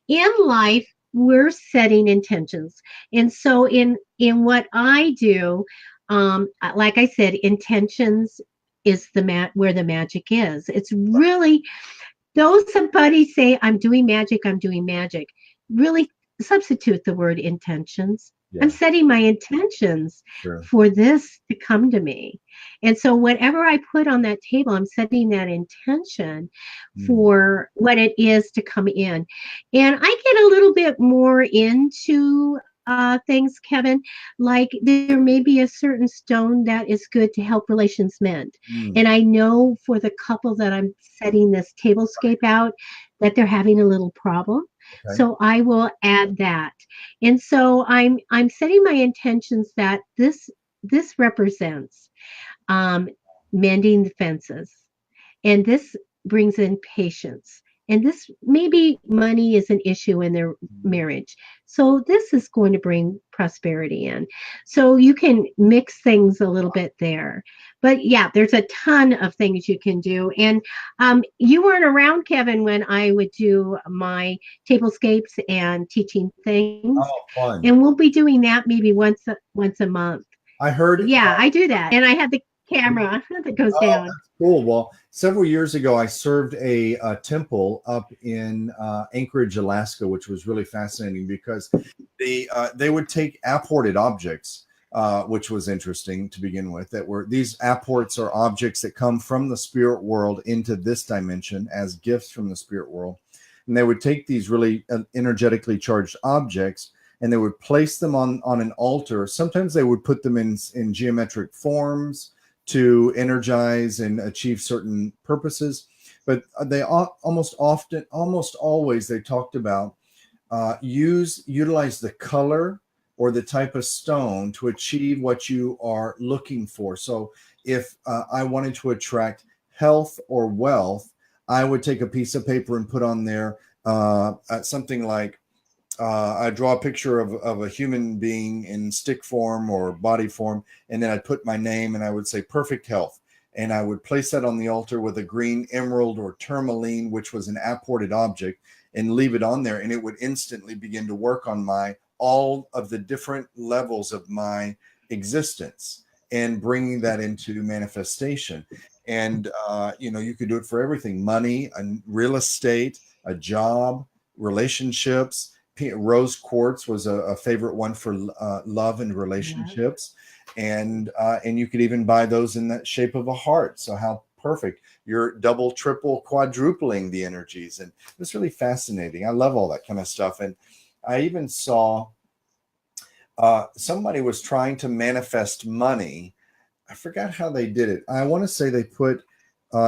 In life, we're setting intentions. And so in what I do, like I said, intentions is where the magic is. It's really, though somebody say I'm doing magic, really substitute the word intentions. I'm Yeah. setting my intentions Sure. for this to come to me. And so whatever I put on that table, I'm setting that intention Mm. for what it is to come in. And I get a little bit more into things, Kevin, like there may be a certain stone that is good to help relations mend. Mm. And I know for the couple that I'm setting this tablescape out that they're having a little problem. Okay. So I will add that. And so I'm setting my intentions that this represents um, mending the fences, and this brings in patience. And this maybe money is an issue in their marriage. So this is going to bring prosperity in. So you can mix things a little bit there. But yeah, there's a ton of things you can do. And you weren't around, Kevin, when I would do my tablescapes and teaching things. Oh, fun. And we'll be doing that maybe once a month. I heard. Yeah, I do that. And I have the camera that goes Oh, down. that's cool. Well, several years ago, I served a temple up in Anchorage, Alaska, which was really fascinating because they would take apported objects, which was interesting to begin with. That were these apports are objects that come from the spirit world into this dimension as gifts from the spirit world, and they would take these really energetically charged objects and they would place them on an altar. Sometimes they would put them in geometric forms to energize and achieve certain purposes, but they almost always they talked about utilize the color or the type of stone to achieve what you are looking for. So if I wanted to attract health or wealth, I would take a piece of paper and put on there something like, I draw a picture of a human being in stick form or body form, and then I'd put my name and I would say perfect health. And I would place that on the altar with a green emerald or tourmaline, which was an apported object, and leave it on there. And it would instantly begin to work on all of the different levels of my existence and bringing that into manifestation. And, you could do it for everything: money, real estate, a job, relationships. Rose quartz was a favorite one for love and relationships. And you could even buy those in that shape of a heart. So how perfect. You're double, triple, quadrupling the energies. And it's really fascinating. I love all that kind of stuff. And I even saw somebody was trying to manifest money. I forgot how they did it. I want to say they put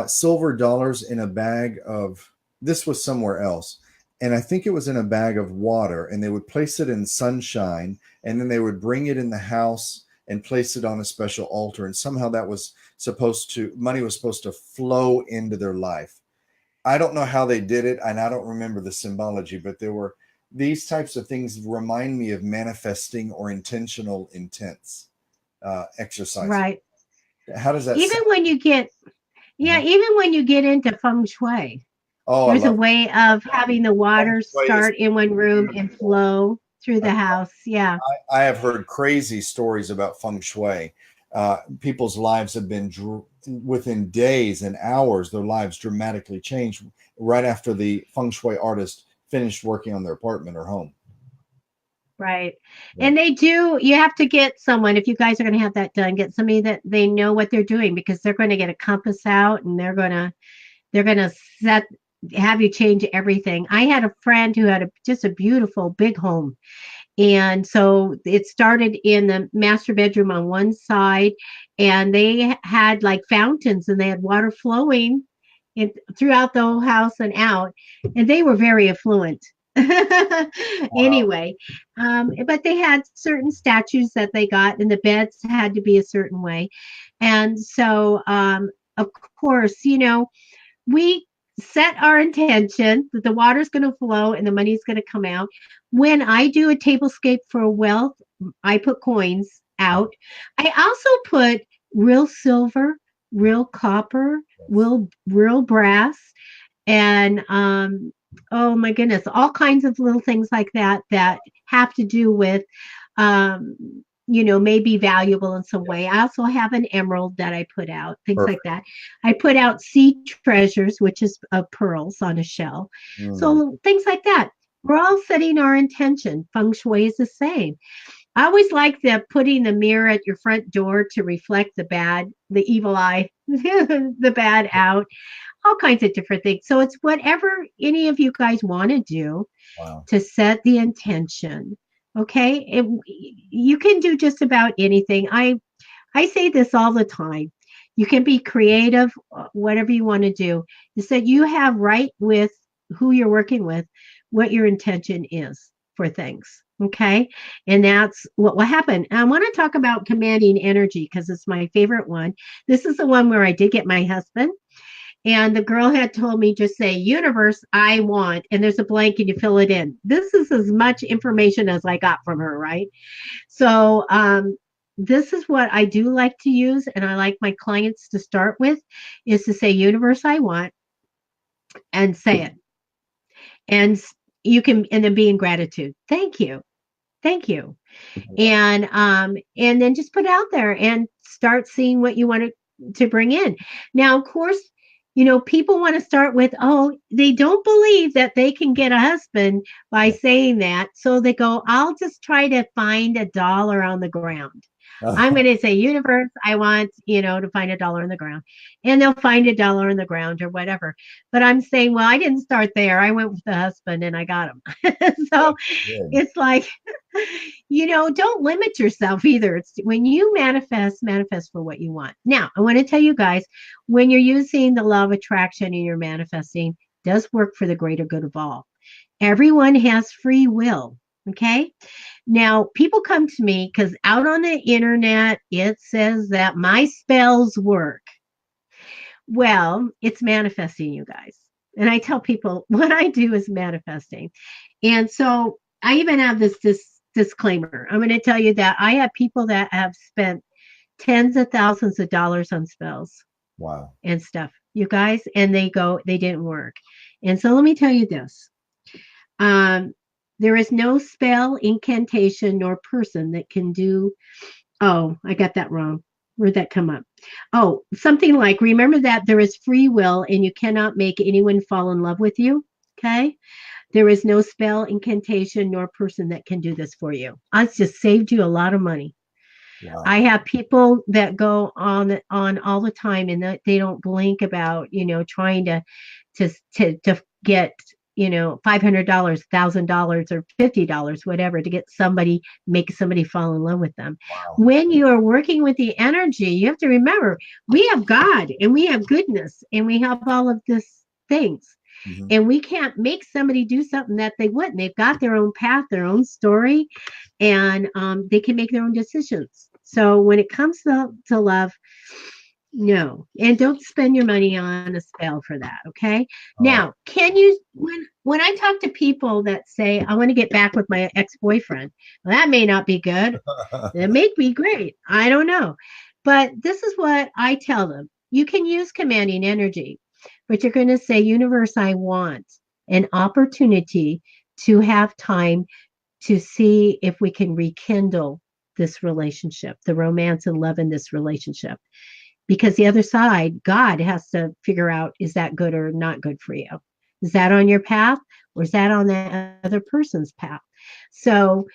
silver dollars in a bag of, this was somewhere else. And I think it was in a bag of water, and they would place it in sunshine, and then they would bring it in the house and place it on a special altar. And somehow money was supposed to flow into their life. I don't know how they did it, and I don't remember the symbology, but there were these types of things remind me of manifesting or intentional intents exercise. Right. How does that even sound? when you get even when you get into feng shui, Oh, I there's a love way of having the feng water shui is start in one room and beautiful. flow through the house. Yeah. I have heard crazy stories about feng shui. People's lives have been within days and hours, their lives dramatically changed right after the feng shui artist finished working on their apartment or home. Right. Yeah. And you have to get someone, if you guys are going to have that done, get somebody that they know what they're doing, because they're going to get a compass out and they're going to have you change everything. I had a friend who had just a beautiful big home. And so it started in the master bedroom on one side, and they had like fountains and they had water flowing throughout the whole house and out. And they were very affluent. Wow. Anyway, but they had certain statues that they got, and the beds had to be a certain way. And so, of course, we set our intention that the water's going to flow and the money's going to come out. When I do a tablescape for wealth, I put coins out. I also put real silver, real copper, real brass, and oh my goodness, all kinds of little things like that have to do with um may be valuable in some way. I also have an emerald that I put out, things like Perfect. that. I put out sea treasures, which is pearls on a shell. Mm. So things like that. We're all setting our intention. Feng shui is the same. I always like putting the mirror at your front door to reflect the evil eye, the bad out, all kinds of different things. So it's whatever any of you guys want to do Wow. to set the intention. Okay. You can do just about anything. I say this all the time. You can be creative, whatever you want to do. Is that you have right with who you're working with, what your intention is for things. Okay. And that's what will happen. And I want to talk about commanding energy because it's my favorite one. This is the one where I did get my husband. And the girl had told me, just say, universe, I want, and there's a blank and you fill it in. This is as much information as I got from her, right? So, this is what I do like to use, and I like my clients to start with, is to say, universe, I want, and say it. And and then be in gratitude. Thank you. Thank you. And then just put it out there and start seeing what you want to bring in. Now, of course, people want to start with, oh, they don't believe that they can get a husband by saying that. So they go, I'll just try to find a dollar on the ground. I'm going to say, universe, I want, to find a dollar on the ground. And they'll find a dollar on the ground or whatever. But I'm saying, well, I didn't start there. I went with the husband and I got him. So it's like, don't limit yourself either. It's when you manifest for what you want. Now, I want to tell you guys, when you're using the law of attraction and you're manifesting, it does work for the greater good of all. Everyone has free will. Okay. Now, people come to me because out on the internet, it says that my spells work. Well, it's manifesting, you guys. And I tell people what I do is manifesting. And so I even have this disclaimer. I'm going to tell you that I have people that have spent tens of thousands of dollars on spells Wow. and stuff, you guys, and they didn't work. And so let me tell you this. Um, there is no spell, incantation, nor person that can do. Oh, I got that wrong. Where'd that come up? Oh, something like remember that there is free will and you cannot make anyone fall in love with you. Okay. There is no spell, incantation, nor person that can do this for you. I just saved you a lot of money. Wow. I have people that go on all the time and they don't blink about, trying to get, $500, $1,000 or $50, whatever, to get make somebody fall in love with them. Wow. When you are working with the energy, you have to remember we have God and we have goodness and we have all of these things. Mm-hmm. And we can't make somebody do something that they wouldn't. They've got their own path, their own story, and they can make their own decisions. So when it comes to love, no, and don't spend your money on a spell for that. Okay. Now, can you when I talk to people that say I want to get back with my ex-boyfriend, well, that may not be good. It may be great. I don't know, but this is what I tell them: you can use commanding energy, but you're going to say, "Universe, I want an opportunity to have time to see if we can rekindle this relationship, the romance and love in this relationship." Because the other side, God has to figure out, is that good or not good for you? Is that on your path or is that on the other person's path? So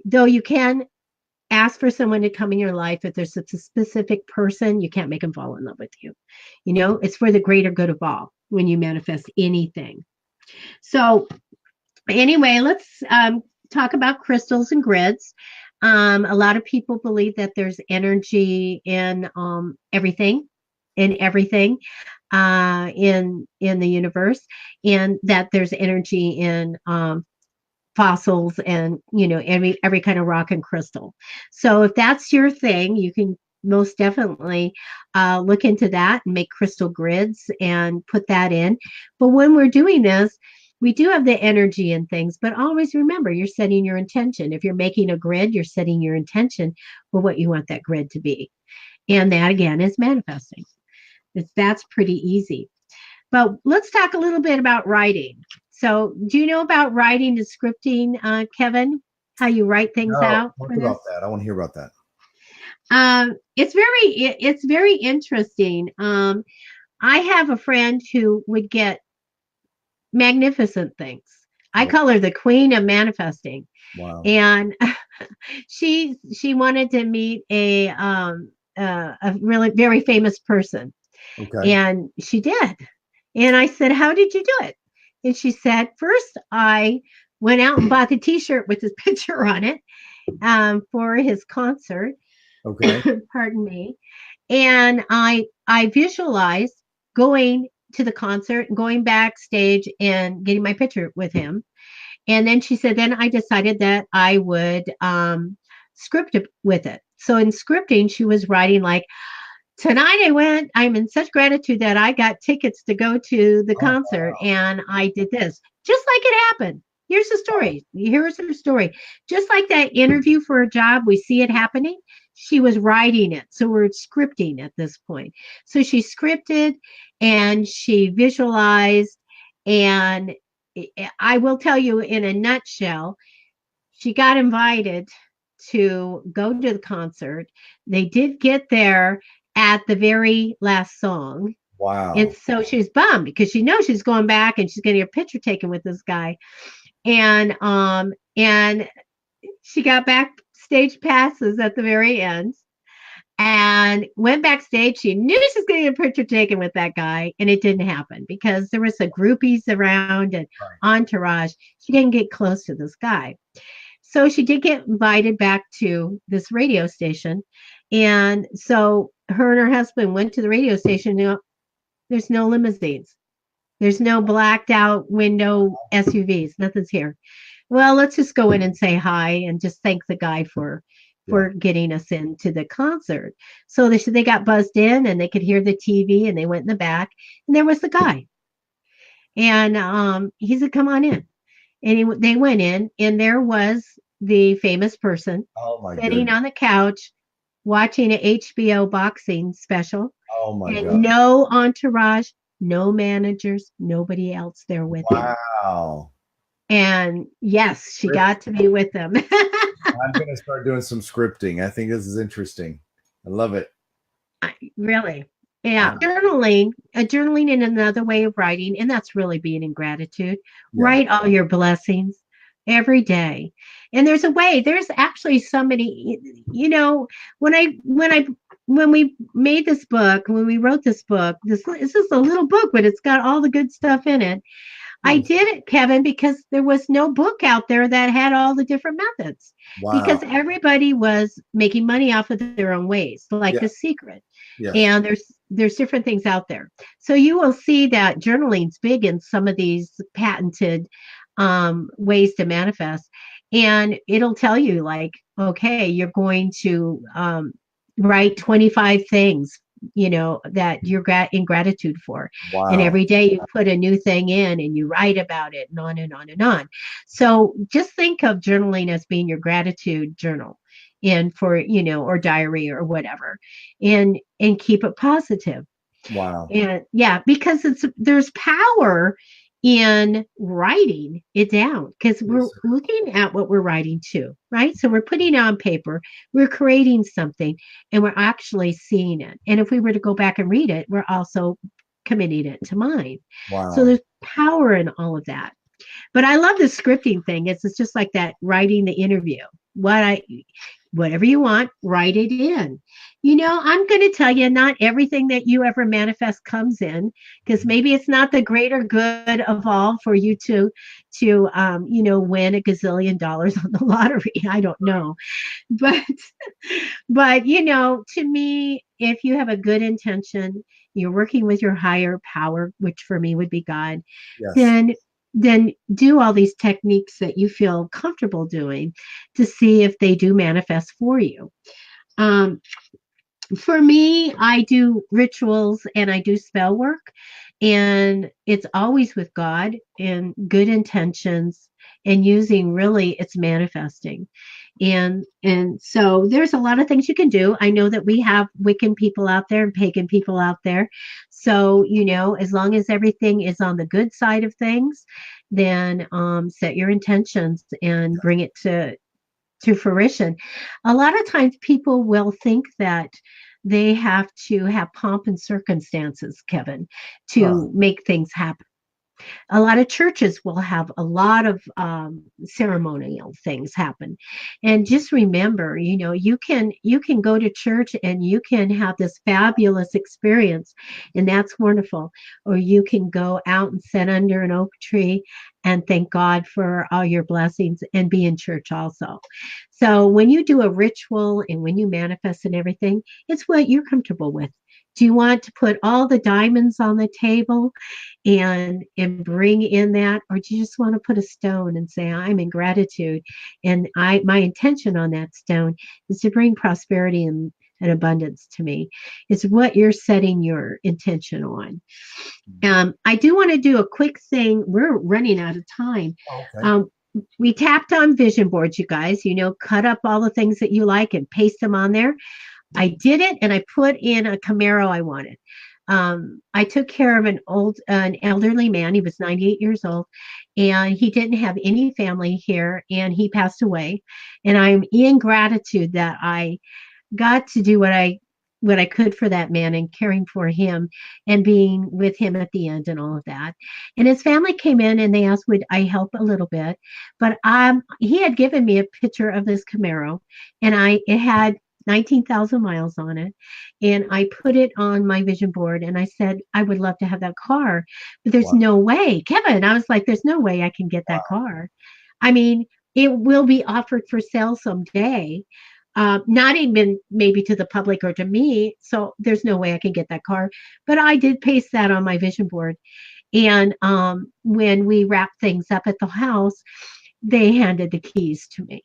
though you can ask for someone to come in your life, if there's a specific person, you can't make them fall in love with you. It's for the greater good of all when you manifest anything. So anyway, let's talk about crystals and grids. A lot of people believe that there's energy in everything, in the universe, and that there's energy in fossils and every kind of rock and crystal. So if that's your thing, you can most definitely look into that and make crystal grids and put that in. But when we're doing this, we do have the energy and things, but always remember, you're setting your intention. If you're making a grid, you're setting your intention for what you want that grid to be. And that, again, is manifesting. That's pretty easy. But let's talk a little bit about writing. So do you know about writing and scripting, Kevin? How you write things out? Talk about that. I want to hear about that. It's very interesting. I have a friend who would get magnificent things. I call her the queen of manifesting. Wow. And she wanted to meet a really very famous person. Okay. And she did. And I said, "How did you do it?" And she said, "First, I went out and bought the t-shirt with his picture on it for his concert." Okay. Pardon me. And I visualized going to the concert and going backstage and getting my picture with him. And then she said, then I decided that I would script it with it. So in scripting, she was writing like, "Tonight I'm in such gratitude that I got tickets to go to the concert, and I did this." Just like it happened. Here's the story. Here's her story. Just like that interview for a job, we see it happening. She was writing it. So we're scripting at this point. So she scripted and she visualized. And I will tell you in a nutshell, she got invited to go to the concert. They did get there at the very last song. Wow. And so she's bummed because she knows she's going back and she's going to get a picture taken with this guy. And she got backstage passes at the very end and went backstage. She knew she was going to get a picture taken with that guy, and it didn't happen because there was some groupies around and entourage. She didn't get close to this guy. So she did get invited back to this radio station. And so her and her husband went to the radio station. There's no limousines. There's no blacked out window SUVs. Nothing's here. Well, let's just go in and say hi and just thank the guy Yeah. for getting us into the concert. So they got buzzed in and they could hear the TV and they went in the back and there was the guy. And he said, "Come on in." And they went in and there was the famous person Oh my sitting goodness. on the couch watching an HBO boxing special Oh my God. and no entourage, no managers, nobody else there with him. Wow. And yes, she Script- got to be with them. I'm going to start doing some scripting. I think this is interesting. I love it. Really. Yeah. Um, Journaling in another way of writing, and that's really being in gratitude. yeah. Write all your blessings every day. And there's actually somebody, when we made this book, when we wrote this book, this is a little book, but it's got all the good stuff in it. I Hmm. did it, Kevin, because there was no book out there that had all the different methods because Wow. everybody was making money off of their own ways, like Yeah. The Secret. Yes. And there's different things out there. So you will see that journaling's big in some of these patented ways to manifest. And it'll tell you like, okay, you're going to write 25 things that you're in gratitude for, and Wow. every day you put a new thing in and you write about it and on and on and on. So just think of journaling as being your gratitude journal, and for or diary or whatever, and keep it positive. Wow. And yeah, because there's power in writing it down, because we're Yes, sir. looking at what we're writing too, right? So we're putting it on paper, we're creating something, and we're actually seeing it. And if we were to go back and read it, we're also committing it to mind. So Wow. there's power in all of that. But I love the scripting thing. It's just like that writing the interview. Whatever you want, write it in. I'm going to tell you, not everything that you ever manifest comes in, because maybe it's not the greater good of all for you to win a gazillion dollars on the lottery. I don't know, but to me, if you have a good intention, you're working with your higher power, which for me would be God, Yes. then do all these techniques that you feel comfortable doing to see if they do manifest for you. Um, for me, I do rituals and I do spell work, and it's always with God and good intentions, and using really it's manifesting. And so there's a lot of things you can do. I know that we have Wiccan people out there and pagan people out there. So, as long as everything is on the good side of things, then set your intentions and bring it to fruition. A lot of times people will think that they have to have pomp and circumstances, Kevin, Huh. to make things happen. A lot of churches will have a lot of ceremonial things happen, and just remember, you can go to church and you can have this fabulous experience, and that's wonderful. Or you can go out and sit under an oak tree and thank God for all your blessings and be in church also. So when you do a ritual and when you manifest and everything, it's what you're comfortable with. Do you want to put all the diamonds on the table and bring in that, or do you just want to put a stone and say I'm in gratitude, and my intention on that stone is to bring prosperity and abundance to me? It's what you're setting your intention on. I do want to do a quick thing. We're running out of time. Okay. um, we tapped on vision boards, you guys. Cut up all the things that you like and paste them on there. I did it, and I put in a Camaro I wanted. I took care of an elderly man. He was 98 years old, and he didn't have any family here, and he passed away. And I'm in gratitude that I got to do what I could for that man and caring for him and being with him at the end and all of that. And his family came in and they asked, would I help a little bit? But he had given me a picture of this Camaro, and it had 19,000 miles on it. And I put it on my vision board and I said, I would love to have that car, but there's Wow. no way, Kevin. I was like, there's no way I can get that car. I mean, it will be offered for sale someday, not even maybe to the public or to me. So there's no way I can get that car. But I did paste that on my vision board. And when we wrapped things up at the house, they handed the keys to me.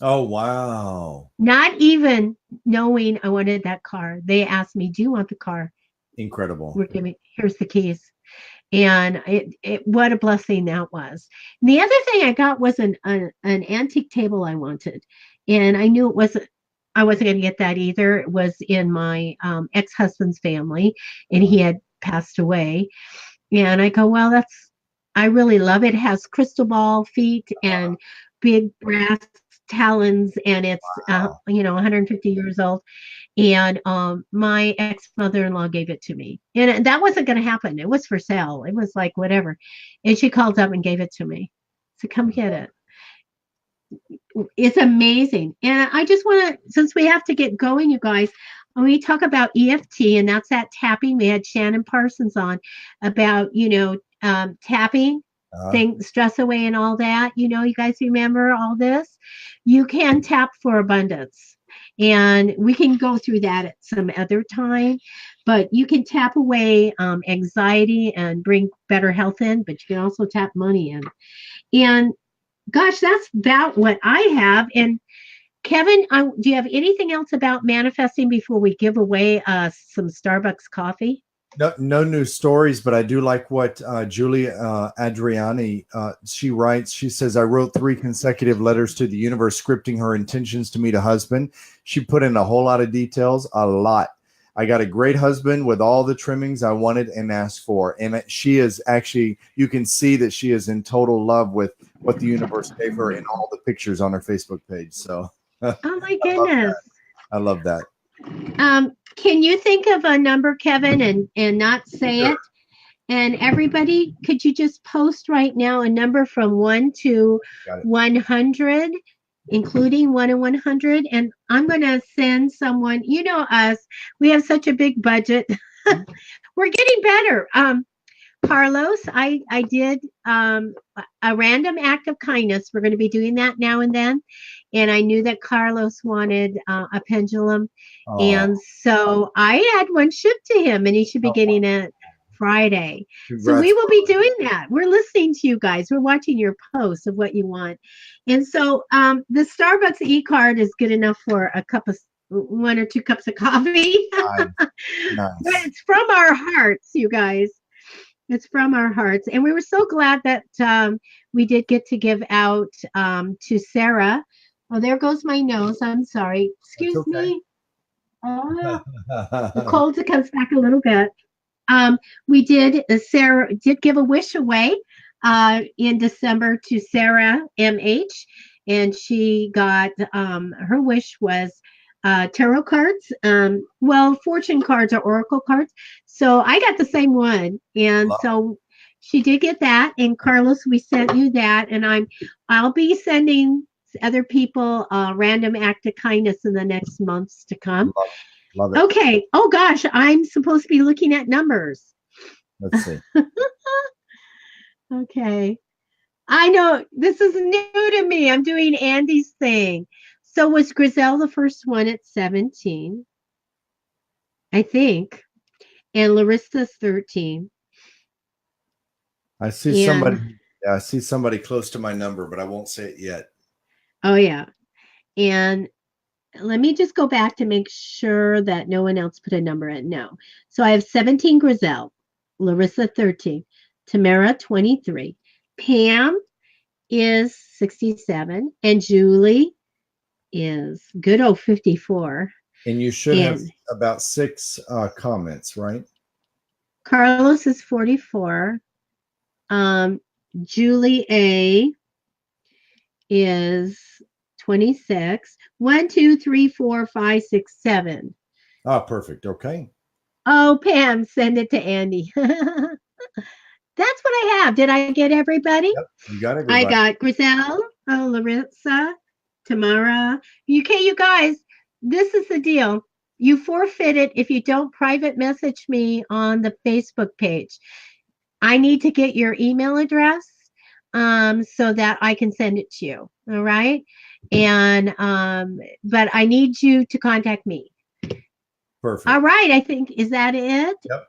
Oh, wow. Not even knowing I wanted that car. They asked me, "Do you want the car? Incredible. We're giving, here's the keys." And what a blessing that was. And the other thing I got was an antique table I wanted, and I knew I wasn't going to get that either. It was in my ex-husband's family, and he had passed away. And I go, well, I really love it. It has crystal ball feet and big brass talons, and it's Wow. 150 years old. And my ex mother-in-law gave it to me, and that wasn't going to happen. It was for sale. It was like whatever, and she called up and gave it to me. So come get it. It's amazing. And I just want to, since we have to get going, you guys, when we talk about EFT, and that's that tapping, we had Shannon Parsons on about, tapping, Uh, things, stress away and all that. You guys remember all this? You can tap for abundance. And we can go through that at some other time, but you can tap away anxiety and bring better health in, but you can also tap money in. And gosh, that's about what I have. And Kevin, do you have anything else about manifesting before we give away some Starbucks coffee? no new stories, but I do like what Julie Adriani, she writes. She says, I wrote 3 consecutive letters to the universe, scripting her intentions to meet a husband. She put in a whole lot of details, a lot. I got a great husband with all the trimmings I wanted and asked for. And she is actually, you can see that she is in total love with what the universe gave her in all the pictures on her Facebook page. So Oh my I love goodness. that. I love that. Can you think of a number, Kevin, and not say Sure. it? And everybody, could you just post right now a number from 1 to Got it. 100, including 1 and 100? And I'm going to send someone, us, we have such a big budget. We're getting better. Carlos, I did a random act of kindness. We're going to be doing that now and then. And I knew that Carlos wanted a pendulum. Oh, And so I had one shipped to him, and he should be getting it Friday. So we congrats. will be doing that. We're listening to you guys. We're watching your posts of what you want. And so the Starbucks e-card is good enough for a cup of 1 or 2 cups of coffee. Nice. But Nice. it's from our hearts, you guys. It's from our hearts. And we were so glad that we did get to give out to Sarah. Oh, there goes my nose. I'm sorry. That's Excuse okay. me. Oh, the cold comes back a little bit. We did, Sarah did give a wish away in December to Sarah MH, and she got, her wish was tarot cards. Well, fortune cards or oracle cards. So I got the same one. And Love so she did get that. And Carlos, we sent you that. And I'll be sending other people a random act of kindness in the next months to come. love love it. Okay. Oh gosh, I'm supposed to be looking at numbers. Let's see. Okay. I know this is new to me. I'm doing Andy's thing. So was Griselle the first one at 17? I think. And Larissa's 13. I see somebody. And Yeah, I see somebody close to my number, but I won't say it yet. oh yeah. And let me just go back to make sure that no one else put a number in. No. So I have 17 Griselle, Larissa 13, Tamara 23, Pam is 67, and Julie is good old 54. And you should have And about 6 comments, right? Carlos is 44. Julie A is 26. 1, 2, 3, 4, 5, 6, 7. Ah, perfect. Okay. Oh, Pam, send it to Andy. That's what I have. Did I get everybody? Yep. You got I everybody. got Griselle, Larissa, Tamara. Okay, you guys, this is the deal. You forfeit it if you don't private message me on the Facebook page. I need to get your email address so that I can send it to you. All right. And but I need you to contact me. Perfect. All right. I think, is that it? Yep.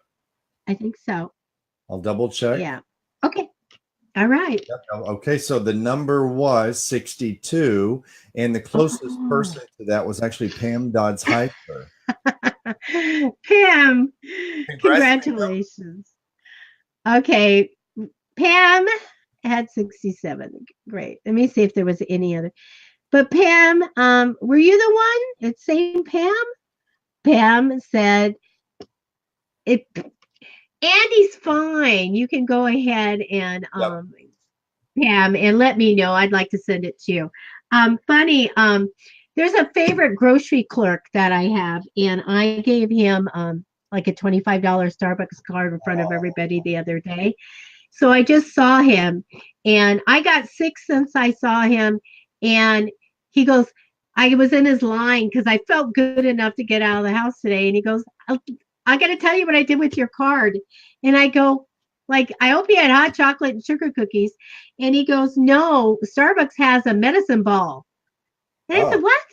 I think so. I'll double check. Yeah. Okay. All right. Yep. Okay, so the number was 62, and the closest Oh. person to that was actually Pam Dodds Hiker. Pam, Congrats, Pam. congratulations. Okay. Pam had 67. Great. Let me see if there was any other. But Pam, were you the one? It's saying Pam? Pam said, "It Andy's fine. You can go ahead and Yep. Pam, and let me know. I'd like to send it to you." Funny, there's a favorite grocery clerk that I have, and I gave him like a $25 Starbucks card in front of everybody the other day. So I just saw him, and I got sick since I saw him. And he goes, I was in his line because I felt good enough to get out of the house today. And he goes, I got to tell you what I did with your card. And I go, like, I hope you had hot chocolate and sugar cookies. And he goes, no, Starbucks has a medicine ball. And I said, Oh, what?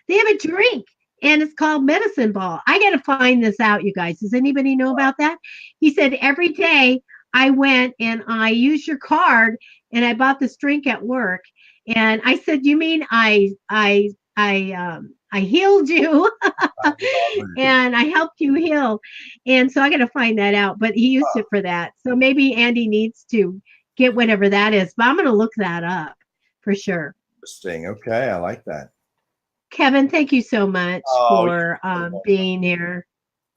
They have a drink and it's called medicine ball. I got to find this out, you guys. Does anybody know about that? He said, every day I went and I used your card and I bought this drink at work. And I said, you mean I healed you I love it. and I helped you heal. And so I got to find that out. But he used it for that. So maybe Andy needs to get whatever that is. But I'm going to look that up for sure. Interesting. Okay, I like that. Kevin, thank you so much Oh, for being here.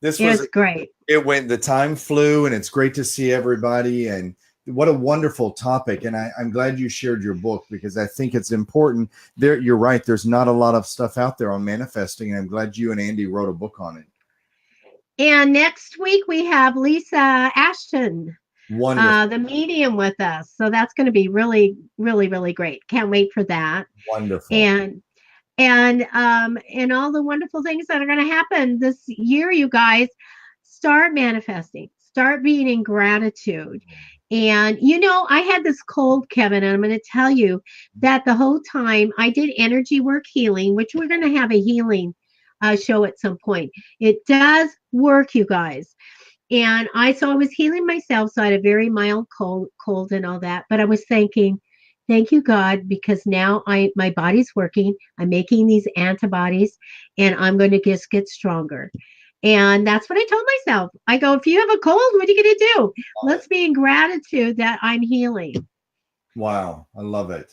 this It was was great. it went the time flew, and it's great to see everybody, and what a wonderful topic. And I'm glad you shared your book, because I think it's important. There, you're right, there's not a lot of stuff out there on manifesting, and I'm glad you and Andy wrote a book on it. And next week we have Lisa Ashton, Wonderful. the medium, with us. So that's going to be really, really, really great. Can't wait for that. Wonderful. And all the wonderful things that are going to happen this year, you guys. Start manifesting, start being in gratitude. And I had this cold, Kevin, and I'm going to tell you that the whole time I did energy work healing, which we're going to have a healing show at some point. It does work, you guys. And I was healing myself, so I had a very mild cold and all that. But I was thinking, thank you, God, because now my body's working. I'm making these antibodies, and I'm going to just get stronger. And that's what I told myself. I go, if you have a cold, what are you going to do? Let's be in gratitude that I'm healing. Wow, I love it.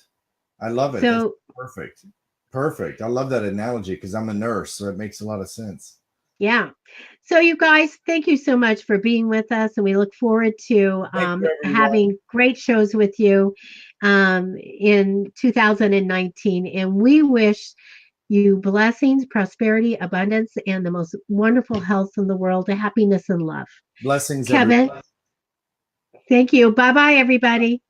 I love it. So That's perfect. Perfect. I love that analogy, because I'm a nurse, so it makes a lot of sense. yeah. So you guys, thank you so much for being with us, and we look forward to having great shows with you in 2019. And we wish you blessings, prosperity, abundance, and the most wonderful health in the world, happiness and love. Blessings, Kevin, everybody. thank you. Bye-bye, everybody.